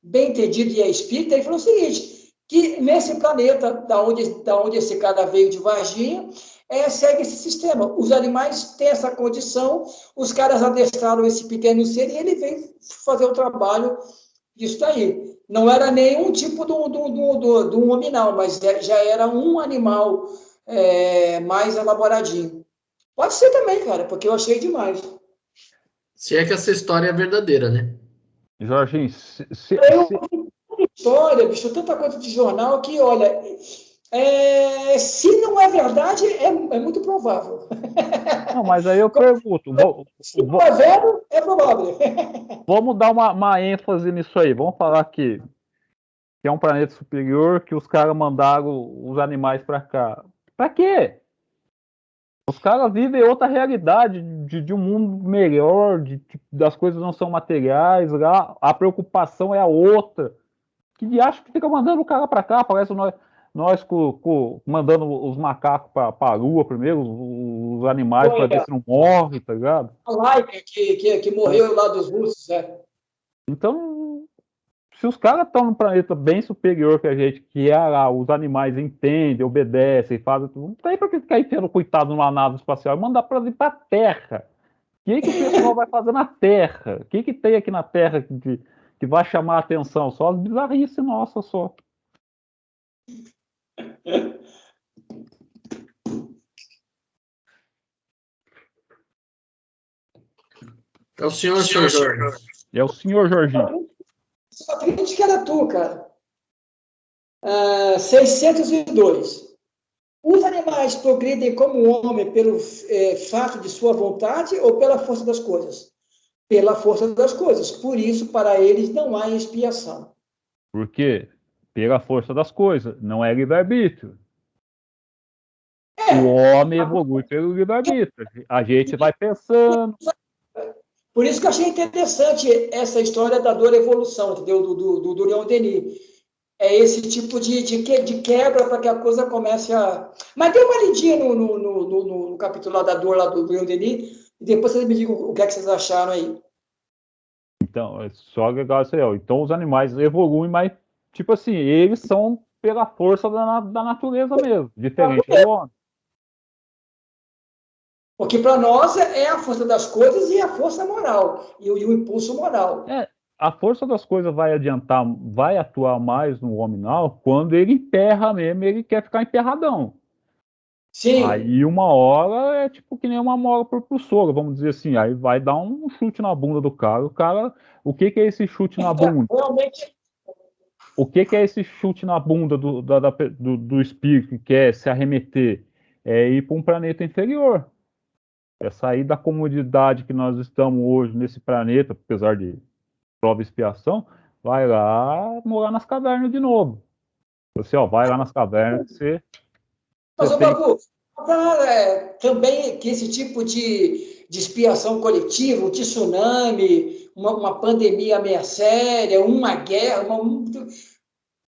bem entendido e é espírita, ele falou o seguinte, que nesse planeta, da onde esse cara veio de Varginha, segue esse sistema. Os animais têm essa condição, os caras adestraram esse pequeno ser e ele veio fazer o trabalho disso daí. Não era nenhum tipo de um hominal, mas já era um animal mais elaboradinho. Pode ser também, cara, porque eu achei demais. Se é que essa história é verdadeira, né? Jorginho, História, bicho, tanta coisa de jornal que, olha, se não é verdade, é muito provável. não, mas aí eu pergunto, se não é vero, é provável. Vamos dar uma ênfase nisso aí. Vamos falar que é um planeta superior, que os caras mandaram os animais para cá. Para quê? Os caras vivem outra realidade de um mundo melhor, das coisas não são materiais, lá a preocupação é a outra. Que acha que fica mandando o cara para cá, parece nós mandando os macacos para a lua primeiro, os animais para ver se não morre, tá ligado? A Laika que morreu lá dos russos, né? Então, se os caras estão num planeta bem superior que a gente, que é lá, os animais entendem, obedecem, fazem tudo, não tem pra que ficar enfiando coitado numa nave espacial e mandar pra vir pra Terra. O que o pessoal vai fazer na Terra? O que tem aqui na Terra que vai chamar a atenção? Só as bizarrices nossas, só. É o senhor Jorge. É o senhor Jorginho. Só acredito que era tu, cara. 602. Os animais progridem como o homem pelo fato de sua vontade ou pela força das coisas? Pela força das coisas. Por isso, para eles, não há expiação. Por quê? Pela força das coisas. Não é livre-arbítrio. O homem evolui pelo livre-arbítrio. A gente vai pensando. Por isso que eu achei interessante essa história da dor evolução, entendeu? Do Leon Denis. É esse tipo de quebra para que a coisa comece a... Mas dê uma lidinha no capítulo lá da dor lá do Leon Denis e depois vocês me digam o que é que vocês acharam aí. Então, é só legal isso aí. Ó. Então, os animais evoluem, mas, tipo assim, eles são pela força da natureza mesmo, diferente do homem. Porque para nós é a força das coisas e a força moral, e o impulso moral. A força das coisas vai adiantar, vai atuar mais no hominal quando ele emperra mesmo, ele quer ficar emperradão. Sim. Aí uma hora é tipo que nem uma mola propulsora, vamos dizer assim, aí vai dar um chute na bunda do cara, o que é esse chute na bunda? Realmente. O que é esse chute na bunda do espírito que quer se arremeter? É ir para um planeta inferior. É sair da comodidade que nós estamos hoje nesse planeta, apesar de prova e expiação, vai lá morar nas cavernas de novo. Você, ó, vai lá nas cavernas, Mas, tem... Babu, também que esse tipo de expiação coletiva, um tsunami, uma pandemia meia séria, uma guerra,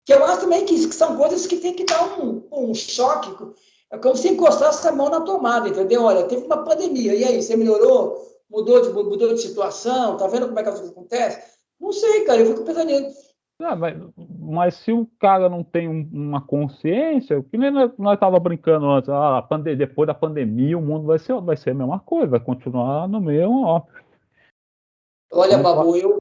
que eu acho também que são coisas que tem que dar um choque. É como se encostasse a mão na tomada, entendeu? Olha, teve uma pandemia, e aí, você melhorou? Mudou de situação? Tá vendo como é que as coisas acontecem? Não sei, cara, eu fico pensando nisso. Mas se o cara não tem uma consciência, que nem nós tava brincando antes, depois da pandemia o mundo vai ser a mesma coisa, vai continuar no mesmo, ó. Olha, Babu,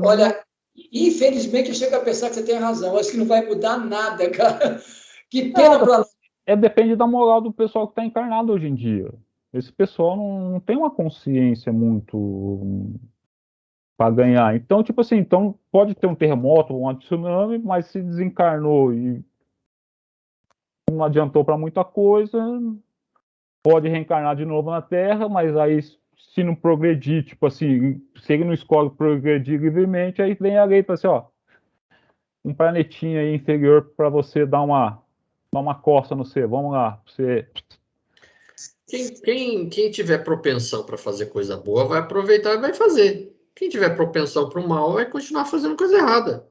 olha, infelizmente eu chego a pensar que você tem razão, acho que não vai mudar nada, cara. Que pena para nós. Depende da moral do pessoal que está encarnado hoje em dia. Esse pessoal não tem uma consciência muito para ganhar. Então, tipo assim, então pode ter um terremoto ou um tsunami, mas se desencarnou e não adiantou para muita coisa, pode reencarnar de novo na Terra, mas aí se não progredir, tipo assim, se ele não escolhe progredir livremente, aí vem a lei para assim, ó, um planetinha aí inferior para você dar uma coça no C, vamos lá, você... Quem tiver propensão para fazer coisa boa vai aproveitar e vai fazer. Quem tiver propensão para o mal vai continuar fazendo coisa errada.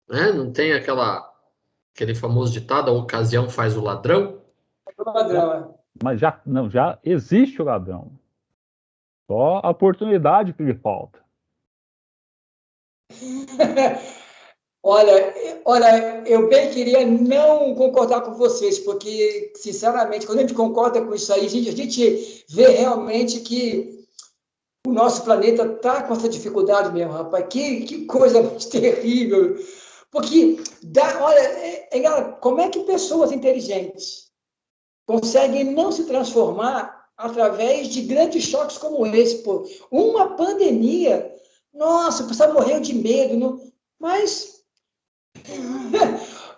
Né? Não tem aquele famoso ditado, a ocasião faz o ladrão? Mas já existe o ladrão. Só a oportunidade que lhe falta. Olha, eu bem queria não concordar com vocês, porque, sinceramente, quando a gente concorda com isso aí, a gente vê realmente que o nosso planeta está com essa dificuldade mesmo, rapaz. Que coisa mais terrível. Porque, olha, como é que pessoas inteligentes conseguem não se transformar através de grandes choques como esse? Pô? Uma pandemia, nossa, o pessoal morreu de medo, mas...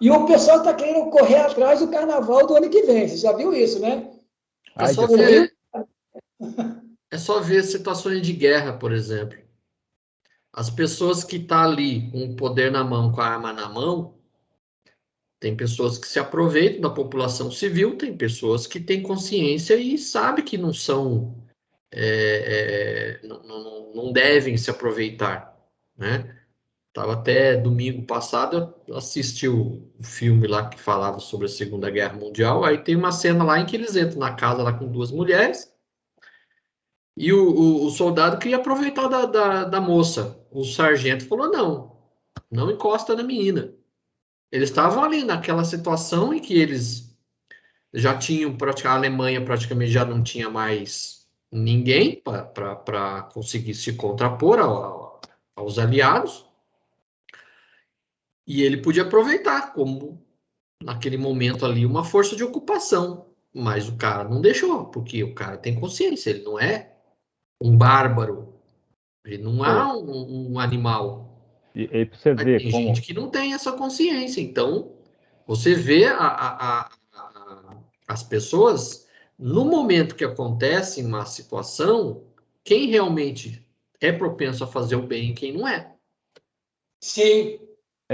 E o pessoal está querendo correr atrás do carnaval do ano que vem. Você já viu isso, né? É só ver situações de guerra, por exemplo. As pessoas que estão ali com o poder na mão, com a arma na mão, Tem pessoas que se aproveitam da população civil, tem pessoas que têm consciência e sabem que não são, não devem se aproveitar, né? Tava até domingo passado, eu assisti o filme lá que falava sobre a Segunda Guerra Mundial, aí tem uma cena lá em que eles entram na casa lá com duas mulheres, e o soldado queria aproveitar da moça. O sargento falou, não encosta na menina. Eles estavam ali naquela situação em que eles já tinham, a Alemanha praticamente já não tinha mais ninguém para conseguir se contrapor aos aliados, e ele podia aproveitar como, naquele momento ali, uma força de ocupação. Mas o cara não deixou, porque o cara tem consciência, ele não é um bárbaro, ele não é Pô, um animal. e aí pra você Mas ver tem gente como. que não tem essa consciência. Então, você vê as pessoas, no momento que acontece uma situação, quem realmente é propenso a fazer o bem e quem não é. Sim.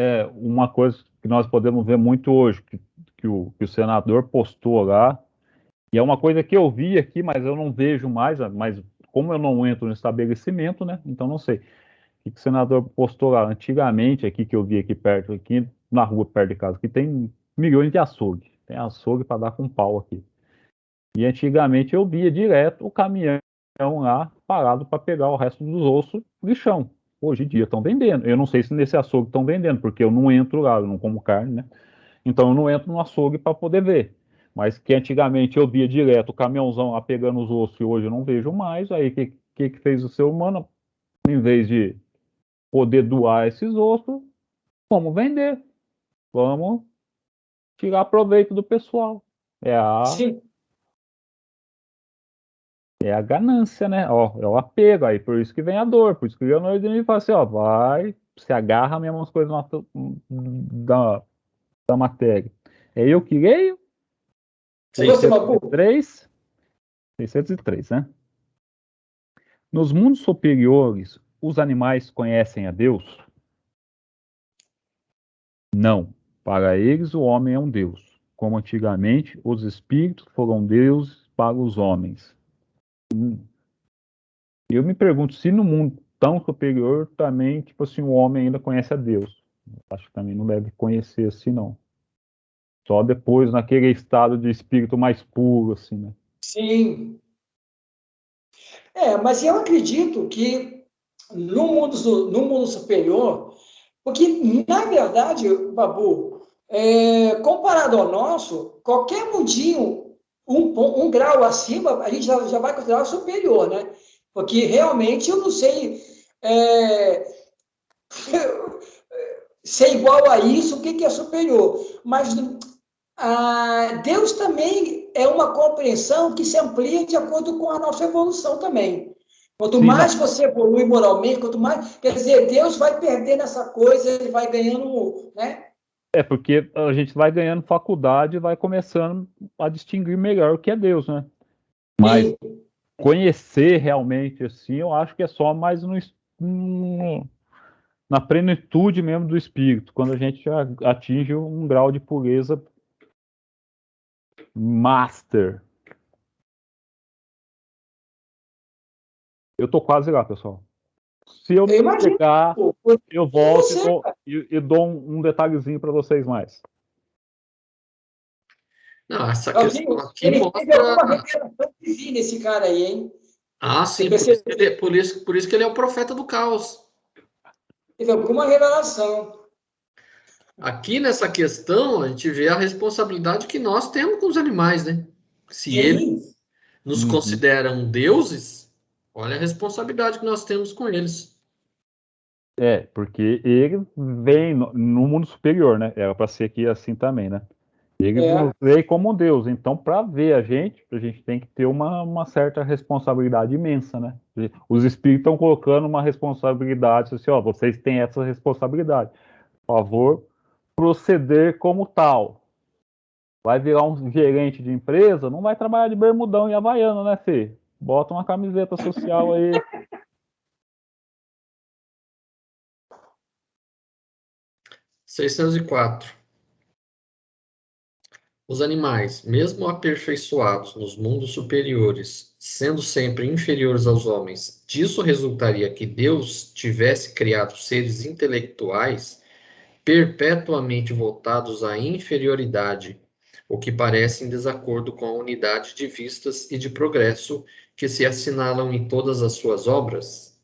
É uma coisa que nós podemos ver muito hoje, que o senador postou lá, e é uma coisa que eu vi aqui, mas eu não vejo mais, mas como eu não entro no estabelecimento, né? Então não sei. O senador postou lá antigamente, aqui que eu vi aqui perto, aqui na rua perto de casa, que tem milhões de açougue. Tem açougue para dar com pau aqui. E antigamente eu via direto o caminhão lá parado para pegar o resto dos ossos do chão. Hoje em dia estão vendendo. Eu não sei se nesse açougue estão vendendo, porque eu não entro lá, eu não como carne, né? Então eu não entro no açougue para poder ver. Mas que antigamente eu via direto o caminhãozão lá pegando os ossos e hoje eu não vejo mais. Aí o que fez o ser humano? Em vez de poder doar esses ossos, vamos vender, vamos tirar proveito do pessoal. É a, Sim. é a ganância, né? Ó, é o apego, aí por isso que vem a dor, por isso que o Leonardo fala assim, ó, vai, se agarra mesmo as coisas da, da matéria. É eu que leio, Você gostou, Mabu? 603, 603, né? Nos mundos superiores, os animais conhecem a Deus? Não. Para eles, o homem é um Deus. Como antigamente, os espíritos foram deuses para os homens. Eu me pergunto se no mundo tão superior também, tipo assim, o homem ainda conhece a Deus. Acho que também não deve conhecer assim, não. Só depois, naquele estado de espírito mais puro, assim, né? Sim. Mas eu acredito que no mundo superior, porque, na verdade, Babu, comparado ao nosso, qualquer mundinho, um grau acima, a gente já vai considerar superior, né? Porque realmente eu não sei ser igual a isso, o que é superior. Mas Deus também é uma compreensão que se amplia de acordo com a nossa evolução também. Quanto Sim, mais não. você evolui moralmente, quanto mais. Quer dizer, Deus vai perdendo essa coisa, ele vai ganhando, né? É porque a gente vai ganhando faculdade e vai começando a distinguir melhor o que é Deus, né? Mas Sim, conhecer realmente, assim, eu acho que é só mais na plenitude mesmo do espírito, quando a gente já atinge um grau de pureza master. Eu tô quase lá, pessoal. Se eu eu não imagino. chegar, Pô, eu volto você, e dou um detalhezinho para vocês mais. Não, essa questão Claudinho, aqui ele teve alguma mostra. revelação divina, esse cara aí, hein? Ah, Você sim, percebeu? por isso que ele é o profeta do caos. Teve alguma revelação. Aqui nessa questão, a gente vê a responsabilidade que nós temos com os animais, né? Se eles Sim, nos Uhum. consideram deuses, olha a responsabilidade que nós temos com eles. É, porque ele vem no mundo superior, né? Era para ser aqui assim também, né? Ele nos é. vê como Deus. Então, para ver a gente tem que ter uma certa responsabilidade imensa, né? Os espíritos estão colocando uma responsabilidade, assim, ó, vocês têm essa responsabilidade. Por favor, proceder como tal. Vai virar um gerente de empresa, não vai trabalhar de bermudão e havaiano, né, Fê? Bota uma camiseta social aí. 604. Os animais, mesmo aperfeiçoados nos mundos superiores, sendo sempre inferiores aos homens, disso resultaria que Deus tivesse criado seres intelectuais perpetuamente voltados à inferioridade, o que parece em desacordo com a unidade de vistas e de progresso que se assinalam em todas as suas obras?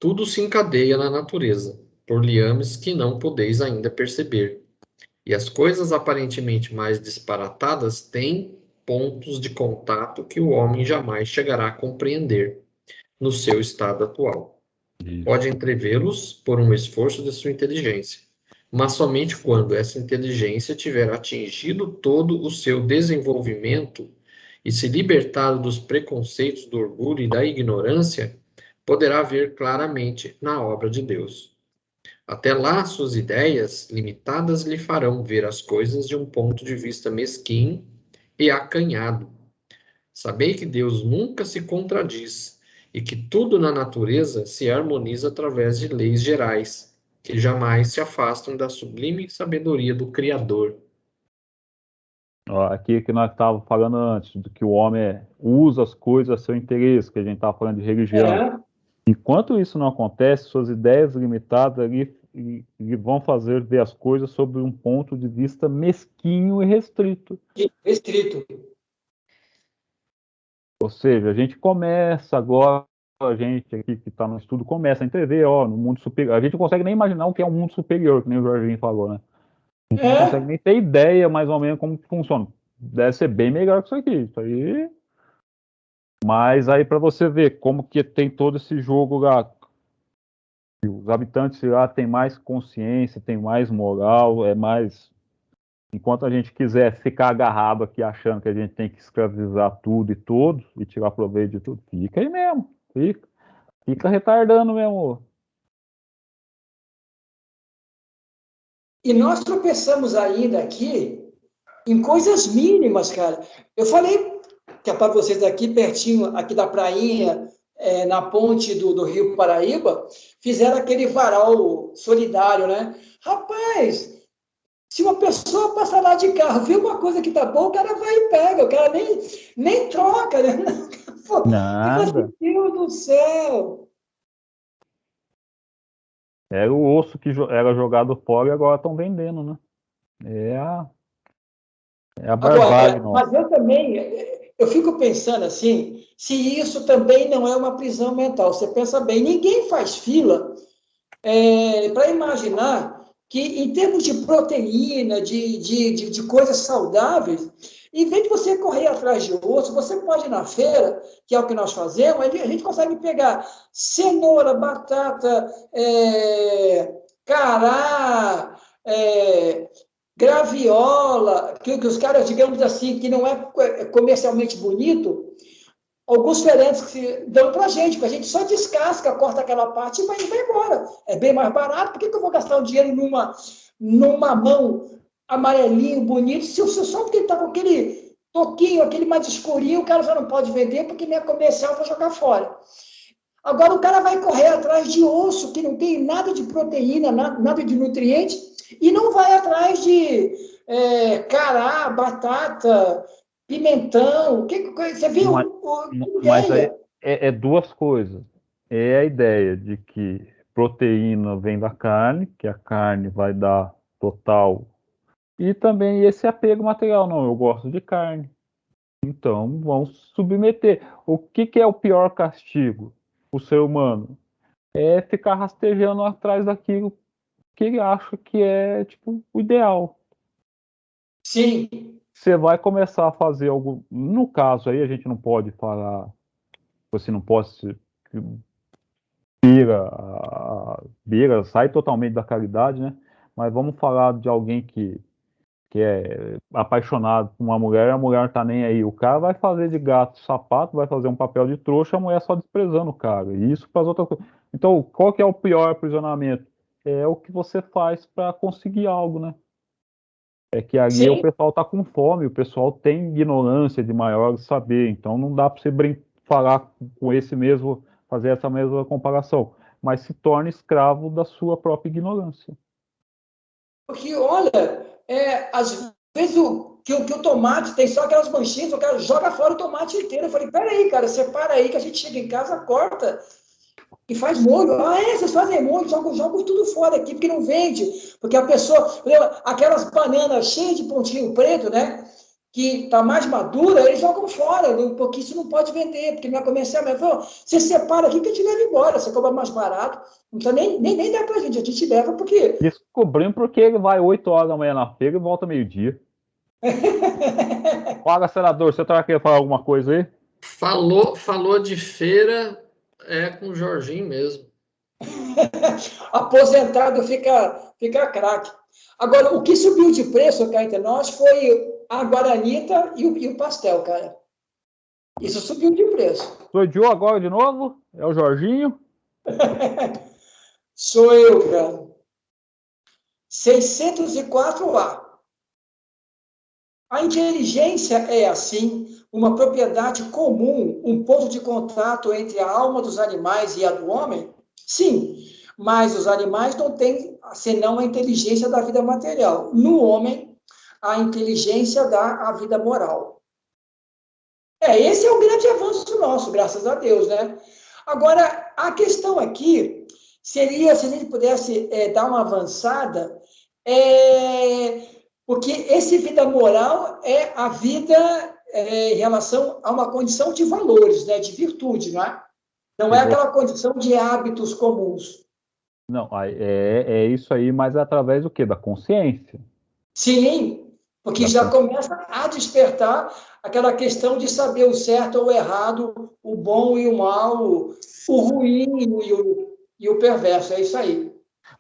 Tudo se encadeia na natureza, por liames que não podeis ainda perceber. E as coisas aparentemente mais disparatadas têm pontos de contato que o homem jamais chegará a compreender no seu estado atual. Pode entrevê-los por um esforço de sua inteligência, mas somente quando essa inteligência tiver atingido todo o seu desenvolvimento e se libertado dos preconceitos do orgulho e da ignorância, poderá ver claramente na obra de Deus. Até lá, suas ideias limitadas lhe farão ver as coisas de um ponto de vista mesquinho e acanhado. Sabei que Deus nunca se contradiz e que tudo na natureza se harmoniza através de leis gerais, que jamais se afastam da sublime sabedoria do Criador. Ó, aqui que nós estávamos falando antes, do que o homem usa as coisas a seu interesse, que a gente estava falando de religião. É, Enquanto isso não acontece, suas ideias limitadas ali e vão fazer ver as coisas sob um ponto de vista mesquinho e restrito. restrito. Ou seja, a gente começa agora, a gente aqui que está no estudo, começa a entrever, ó, no mundo superior. A gente não consegue nem imaginar o que é um mundo superior, que nem o Jorginho falou, né? A gente não consegue É, nem ter ideia mais ou menos como que funciona. Deve ser bem melhor que isso aqui. Isso aí. Mas aí para você ver como que tem todo esse jogo lá. Os habitantes lá têm mais consciência, têm mais moral, é mais. Enquanto a gente quiser ficar agarrado aqui achando que a gente tem que escravizar tudo e todos e tirar proveito de tudo, fica aí mesmo. Fica retardando mesmo. e nós tropeçamos ainda aqui em coisas mínimas, cara. Eu falei que é para vocês aqui, pertinho, aqui da prainha, na ponte do Rio Paraíba, fizeram aquele varal solidário, né? Rapaz, se uma pessoa passar lá de carro, vê uma coisa que tá boa, o cara vai e pega, o cara nem troca, né? Pô, você fala Nada. assim, Deus do céu. Era o osso que era jogado fora e agora estão vendendo, né? É a, é a barbárie, Agora, nossa. mas eu também, eu fico pensando assim, se isso também não é uma prisão mental. Você pensa bem, ninguém faz fila para imaginar que, em termos de proteína, de coisas saudáveis, em vez de você correr atrás de osso, você pode ir na feira, que é o que nós fazemos, a gente consegue pegar cenoura, batata, cará, graviola, que os caras, digamos assim, que não é comercialmente bonito, alguns feirantes que dão para a gente só descasca, corta aquela parte e vai embora. É bem mais barato, por que eu vou gastar o dinheiro numa mão amarelinho, bonito, se só porque ele está com aquele toquinho, aquele mais escurinho, o cara já não pode vender porque nem é comercial, vou jogar fora. Agora o cara vai correr atrás de osso, que não tem nada de proteína, nada de nutriente, e não vai atrás de cará, batata, pimentão. Você viu? Mas, mas aí é duas coisas. É a ideia de que proteína vem da carne, que a carne vai dar total. E também esse apego material. Não, eu gosto de carne. Então, vamos submeter. O que é o pior castigo? O ser humano é ficar rastejando atrás daquilo que ele acha que é tipo o ideal. Sim, Você vai começar a fazer algo. No caso aí, a gente não pode falar, você não pode beira, sai totalmente da caridade, né? Mas vamos falar de alguém que é apaixonado por uma mulher e a mulher não tá nem aí. O cara vai fazer de gato sapato, vai fazer um papel de trouxa, a mulher só desprezando o cara. E isso para as outras coisas. Então, qual que é o pior aprisionamento? É o que você faz para conseguir algo, né? É que ali o sim. pessoal está com fome, o pessoal tem ignorância de maior saber, então não dá para você falar com esse mesmo, fazer essa mesma comparação, mas se torna escravo da sua própria ignorância. que, olha, às vezes que o tomate tem só aquelas manchinhas, o cara joga fora o tomate inteiro. Eu falei, peraí, cara, separa aí que a gente chega em casa, corta e faz molho. Vocês fazem molho, jogam tudo fora aqui, porque não vende. Porque a pessoa, aquelas bananas cheias de pontinho preto, né? Que tá mais madura, eles jogam fora, porque isso não pode vender, porque não é comercial. Você separa aqui que a gente leva embora, você cobra mais barato. Então nem dá pra gente, a gente leva porque... Descobrimos porque ele vai 8 horas da manhã na feira e volta meio-dia. Fala, senador, você tá querendo falar alguma coisa aí? Falou de feira, com o Jorginho mesmo. Aposentado fica craque. Agora, o que subiu de preço cá entre nós foi a guaranita e o pastel, cara. Isso subiu de preço. Sou o Joe agora de novo? É o Jorginho? Sou eu, cara. 604A. A inteligência é, assim, uma propriedade comum, um ponto de contato entre a alma dos animais e a do homem? Sim, mas os animais não têm senão a inteligência da vida material. No homem, a inteligência dá a vida moral. Esse é o grande avanço nosso, graças a Deus, né? Agora, a questão aqui seria, se a gente pudesse dar uma avançada, porque esse vida moral é a vida em relação a uma condição de valores, né, de virtude, não é? Não é aquela condição de hábitos comuns. Não, é isso aí, mas é através do quê? Da consciência. Sim, porque já começa a despertar aquela questão de saber o certo ou o errado, o bom e o mal, o ruim e o perverso, é isso aí.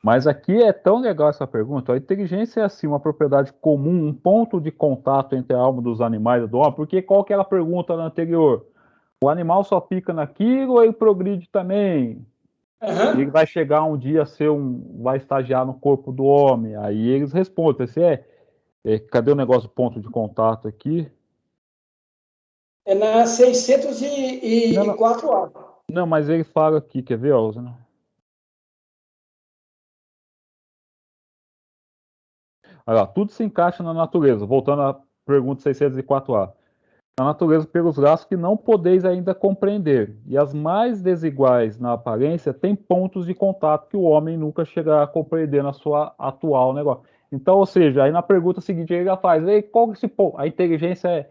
Mas aqui é tão legal essa pergunta. A inteligência é assim uma propriedade comum, um ponto de contato entre a alma dos animais e do homem, porque qual que era a pergunta na anterior? O animal só fica naquilo ou ele progride também? Uhum. Ele vai chegar um dia a ser vai estagiar no corpo do homem. Aí eles respondem, cadê o negócio do ponto de contato aqui? É na 604A. Não, mas ele fala aqui, quer ver, Osana? Olha lá, tudo se encaixa na natureza. Voltando à pergunta 604A. Na natureza pelos laços que não podeis ainda compreender, e as mais desiguais na aparência têm pontos de contato que o homem nunca chegará a compreender na sua atual negócio. Então, ou seja, aí na pergunta seguinte ele já faz, qual que esse ponto? A inteligência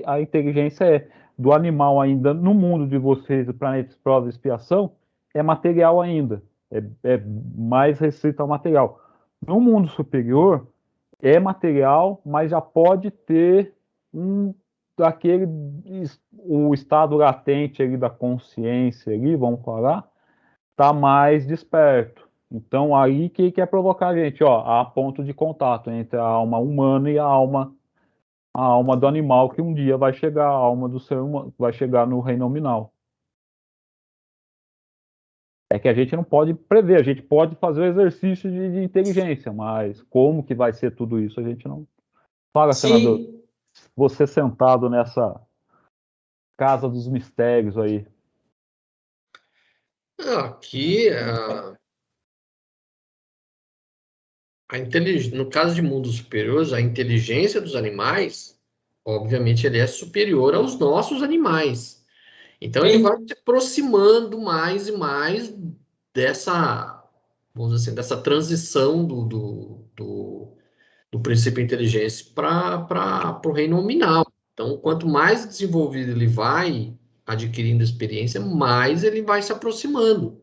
a inteligência do animal ainda no mundo de vocês, do planeta prova e expiação, é material ainda, é mais restrito ao material. No mundo superior, é material, mas já pode ter o estado latente ali da consciência ali, vamos falar, está mais desperto. Então aí que quer provocar a gente, há ponto de contato entre a alma humana e a alma do animal, que um dia vai chegar, a alma do ser humano vai chegar no reino nominal. É que a gente não pode prever, a gente pode fazer o exercício de inteligência, mas como que vai ser tudo isso, a gente não... Fala, senador, você sentado nessa casa dos mistérios aí. Aqui, no caso de mundos superiores, a inteligência dos animais, obviamente, ele é superior aos nossos animais. Então, ele vai se aproximando mais e mais dessa, vamos dizer assim, dessa transição do princípio inteligência para o reino nominal. Então, quanto mais desenvolvido ele vai adquirindo experiência, mais ele vai se aproximando.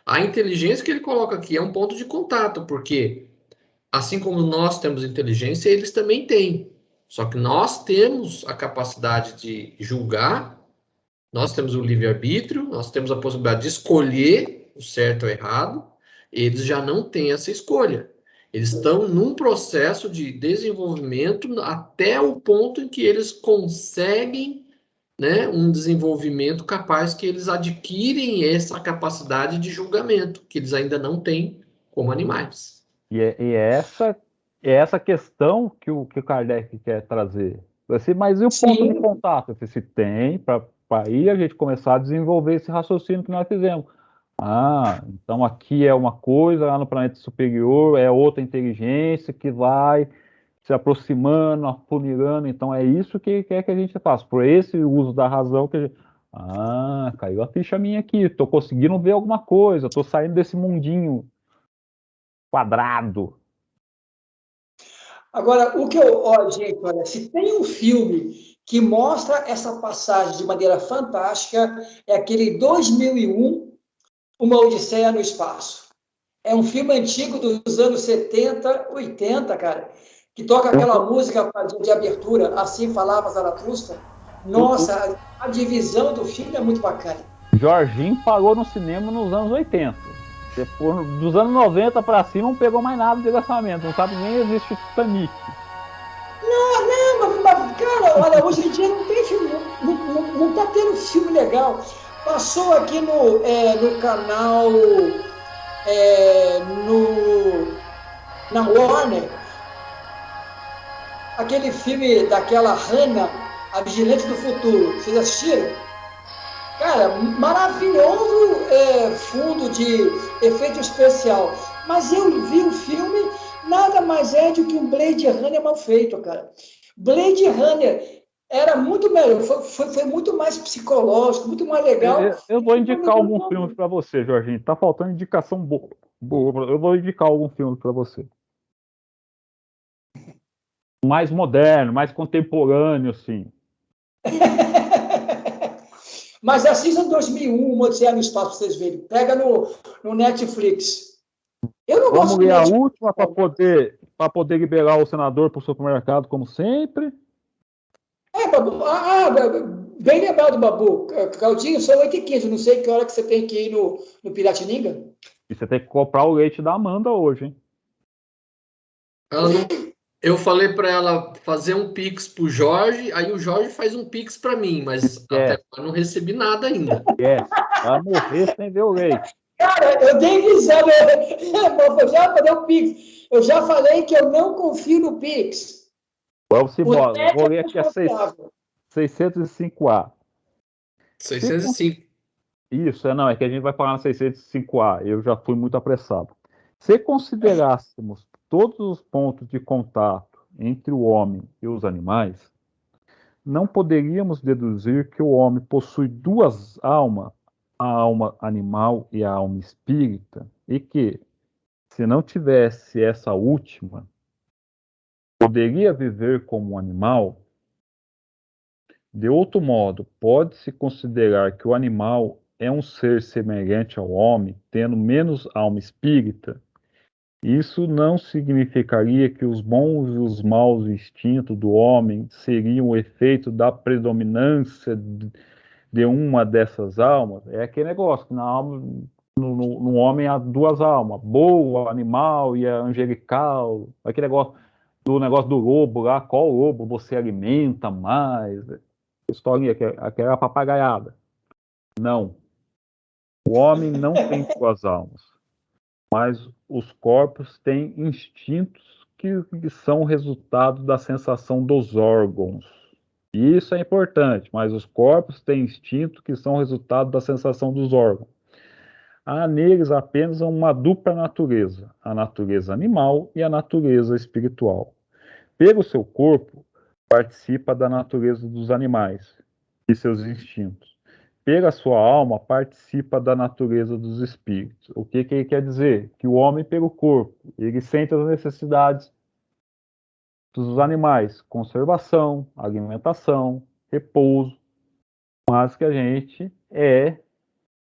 A inteligência que ele coloca aqui é um ponto de contato, porque assim como nós temos inteligência, eles também têm. Só que nós temos a capacidade de julgar, nós temos o livre-arbítrio, nós temos a possibilidade de escolher o certo ou errado, eles já não têm essa escolha. Eles estão num processo de desenvolvimento até o ponto em que eles conseguem, né, um desenvolvimento capaz que eles adquirem essa capacidade de julgamento, que eles ainda não têm como animais. E é essa questão que o Kardec quer trazer. Assim, mas e o ponto de contato? Se tem, para aí a gente começar a desenvolver esse raciocínio que nós fizemos. Ah, então aqui é uma coisa, lá no planeta superior é outra inteligência que vai se aproximando, afunilando. Então é isso que quer que a gente faça. Por esse uso da razão que a gente... Ah, caiu a ficha minha aqui. Estou conseguindo ver alguma coisa. Estou saindo desse mundinho quadrado. Agora, o que eu, ó, gente, olha, se tem um filme que mostra essa passagem de maneira fantástica, é aquele 2001, Uma Odisseia no Espaço. É um filme antigo dos anos 70, 80, cara, que toca aquela música de abertura, Assim Falava Zaratustra. Nossa, a divisão do filme é muito bacana. Jorginho parou no cinema nos anos 80. Depois, dos anos 90 para cima, não pegou mais nada de lançamento. Não sabe nem existe Titanic. Não, mas, cara, olha, hoje em dia não tem filme, não tá tendo filme legal. Passou aqui no canal, na Warner, aquele filme daquela Hannah, a Vigilante do Futuro. Vocês assistiram? Cara, maravilhoso fundo de efeito especial. Mas eu vi o filme, nada mais é do que um Blade Runner mal feito, cara. Blade Runner era muito melhor, foi muito mais psicológico, muito mais legal. Eu vou indicar algum filme para você, Jorginho. Tá faltando indicação boa. Eu vou indicar algum filme para você. Mais moderno, mais contemporâneo, assim. Mas assistam 2001, Uma Odisseia no Espaço, para vocês verem. Pega no Netflix. Eu não Vamos gosto de ler a Netflix. última para poder liberar o senador para o supermercado, como sempre. Babu. Bem lembrado, Babu. Claudinho, são 8h15. Não sei que hora que você tem que ir no Piratininga. E você tem que comprar o leite da Amanda hoje, hein? Ela não... Eu falei para ela fazer um Pix pro Jorge, aí o Jorge faz um Pix para mim, mas até agora não recebi nada ainda. Vai morrer sem ver o leite. Cara, eu dei visão. Eu já falei o Pix. Eu já falei que eu não confio no Pix. Vamos embora. Vou ler aqui a 605A. 605. Isso, não, é que a gente vai falar na 605A. Eu já fui muito apressado. Se considerássemos todos os pontos de contato entre o homem e os animais, não poderíamos deduzir que o homem possui duas almas, a alma animal e a alma espírita, e que, se não tivesse essa última, poderia viver como um animal? De outro modo, pode-se considerar que o animal é um ser semelhante ao homem, tendo menos alma espírita? Isso não significaria que os bons e os maus instintos do homem seriam o efeito da predominância de uma dessas almas? É aquele negócio que na alma, no homem há duas almas, boa, animal e a angelical. Aquele negócio do lobo lá, qual lobo você alimenta mais? Historinha, aquela papagaiada. Não. O homem não tem duas almas, mas os corpos têm instintos que são resultado da sensação dos órgãos. E isso é importante, mas os corpos têm instintos que são resultado da sensação dos órgãos. Há neles apenas uma dupla natureza, a natureza animal e a natureza espiritual. Pelo seu corpo, participa da natureza dos animais e seus instintos. Pela sua alma, participa da natureza dos espíritos. O que ele quer dizer? Que o homem, pelo corpo, ele sente as necessidades dos animais, conservação, alimentação, repouso, mas que a gente é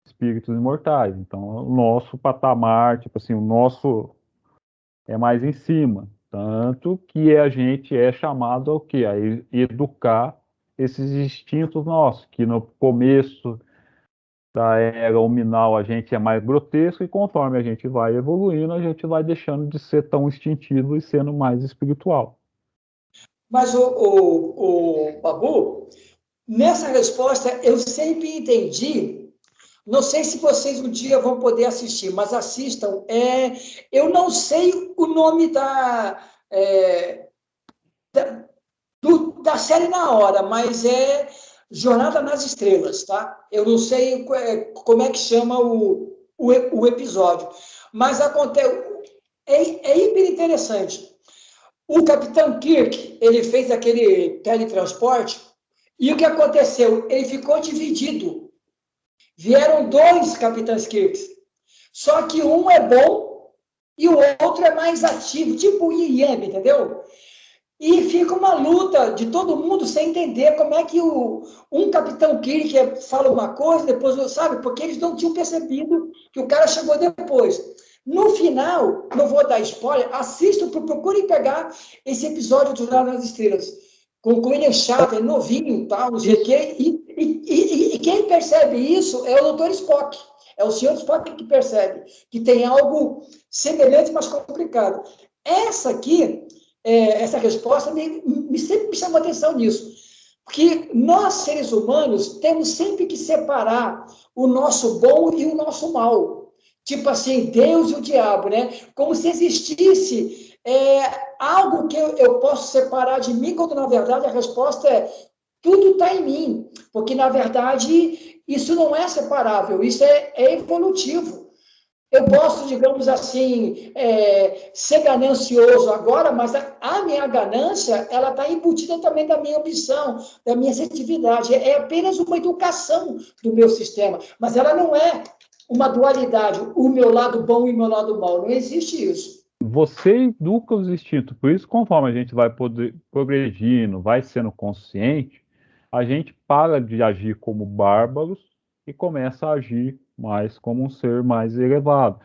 espíritos imortais. Então, o nosso patamar, tipo assim, o nosso é mais em cima. Tanto que a gente é chamado ao quê? A educar esses instintos nossos, que no começo da era hominal a gente é mais grotesco e conforme a gente vai evoluindo, a gente vai deixando de ser tão instintivo e sendo mais espiritual. Mas, o Babu, nessa resposta eu sempre entendi. Não sei se vocês um dia vão poder assistir, mas assistam. Eu não sei o nome da série na hora, mas é Jornada nas Estrelas, tá? Eu não sei como é que chama o episódio. Mas acontece, é hiper interessante. O Capitão Kirk, ele fez aquele teletransporte, e o que aconteceu? Ele ficou dividido. Vieram 2 Capitães Kirk. Só que um é bom e o outro é mais ativo, tipo o Yin Yang, entendeu? E fica uma luta de todo mundo sem entender como é que um Capitão Kirk fala uma coisa, depois, sabe? Porque eles não tinham percebido que o cara chegou depois. No final, não vou dar spoiler, assistam, procurem pegar esse episódio do Jornada nas Estrelas, com o William Shatner, novinho, tal, não sei o quê, e quem percebe isso é o Dr. Spock, é o Sr. Spock que percebe que tem algo semelhante, mas complicado. Essa aqui, essa resposta sempre me chamou a atenção nisso, porque nós, seres humanos, temos sempre que separar o nosso bom e o nosso mal. Tipo assim, Deus e o diabo, né? Como se existisse algo que eu posso separar de mim, quando na verdade a resposta é tudo está em mim, porque na verdade isso não é separável, isso é evolutivo. Eu posso, digamos assim, ser ganancioso agora, mas a minha ganância, ela está embutida também da minha ambição, da minha assertividade. É apenas uma educação do meu sistema, mas ela não é uma dualidade, o meu lado bom e o meu lado mau. Não existe isso. Você educa os instintos, por isso, conforme a gente vai progredindo, vai sendo consciente, a gente para de agir como bárbaros e começa a agir mais como um ser mais elevado.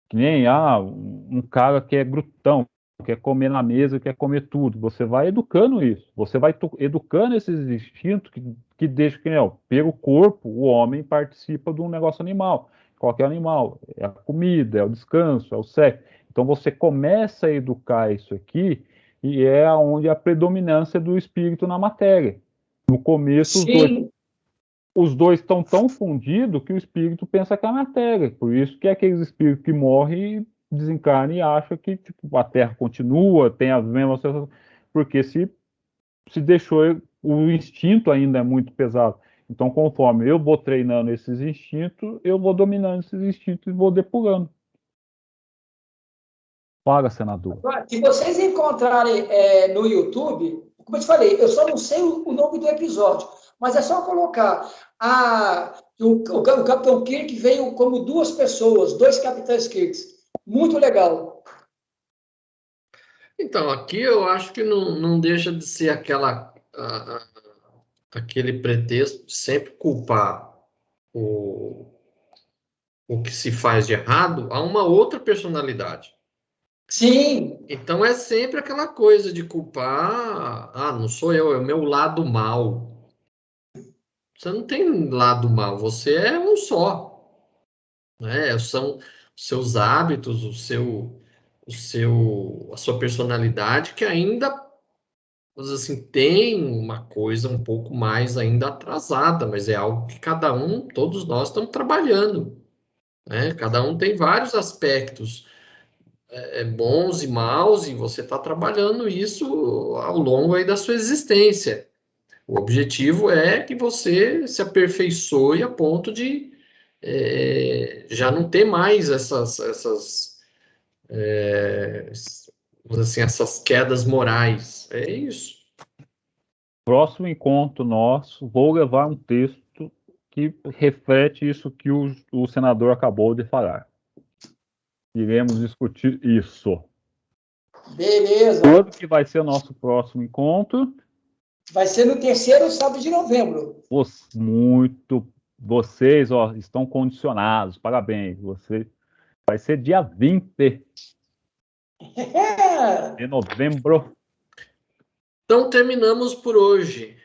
Que nem um cara que é glutão, quer comer na mesa, quer comer tudo. Você vai educando isso, você vai educando esses instintos que deixam que, pelo corpo, o homem participa de um negócio animal. Qualquer animal, é a comida, é o descanso, é o sexo. Então você começa a educar isso aqui e é onde a predominância do espírito na matéria. No começo, os dois estão tão fundidos que o espírito pensa que é a matéria. Por isso que é aqueles espíritos que morrem, desencarnam e acham que tipo, a Terra continua, tem as mesmas sensações. Porque se deixou, o instinto ainda é muito pesado. Então, conforme eu vou treinando esses instintos, eu vou dominando esses instintos e vou depurando. Fala, senador. Se vocês encontrarem no YouTube, como eu te falei, eu só não sei o nome do episódio, mas é só colocar o Capitão Kirk veio como 2 pessoas, 2 Capitães Kirk. Muito legal. Então, aqui eu acho que não deixa de ser aquele pretexto de sempre culpar o que se faz de errado a uma outra personalidade. Sim. Então é sempre aquela coisa de culpar, não sou eu, é o meu lado mal. Você não tem lado mal, você é um só, né? São os seus hábitos, a sua personalidade que ainda, vamos dizer assim, tem uma coisa um pouco mais ainda atrasada, mas é algo que todos nós estamos trabalhando, né? Cada um tem vários aspectos bons e maus, e você está trabalhando isso ao longo aí da sua existência. O objetivo é que você se aperfeiçoe a ponto de já não ter mais assim, essas quedas morais. É isso. Próximo encontro nosso, vou levar um texto que reflete isso que o senador acabou de falar. Iremos discutir isso. Beleza. Quando que vai ser o nosso próximo encontro? Vai ser no 3º sábado de novembro. Vocês estão condicionados, parabéns. Vai ser dia 20 de novembro. Então terminamos por hoje.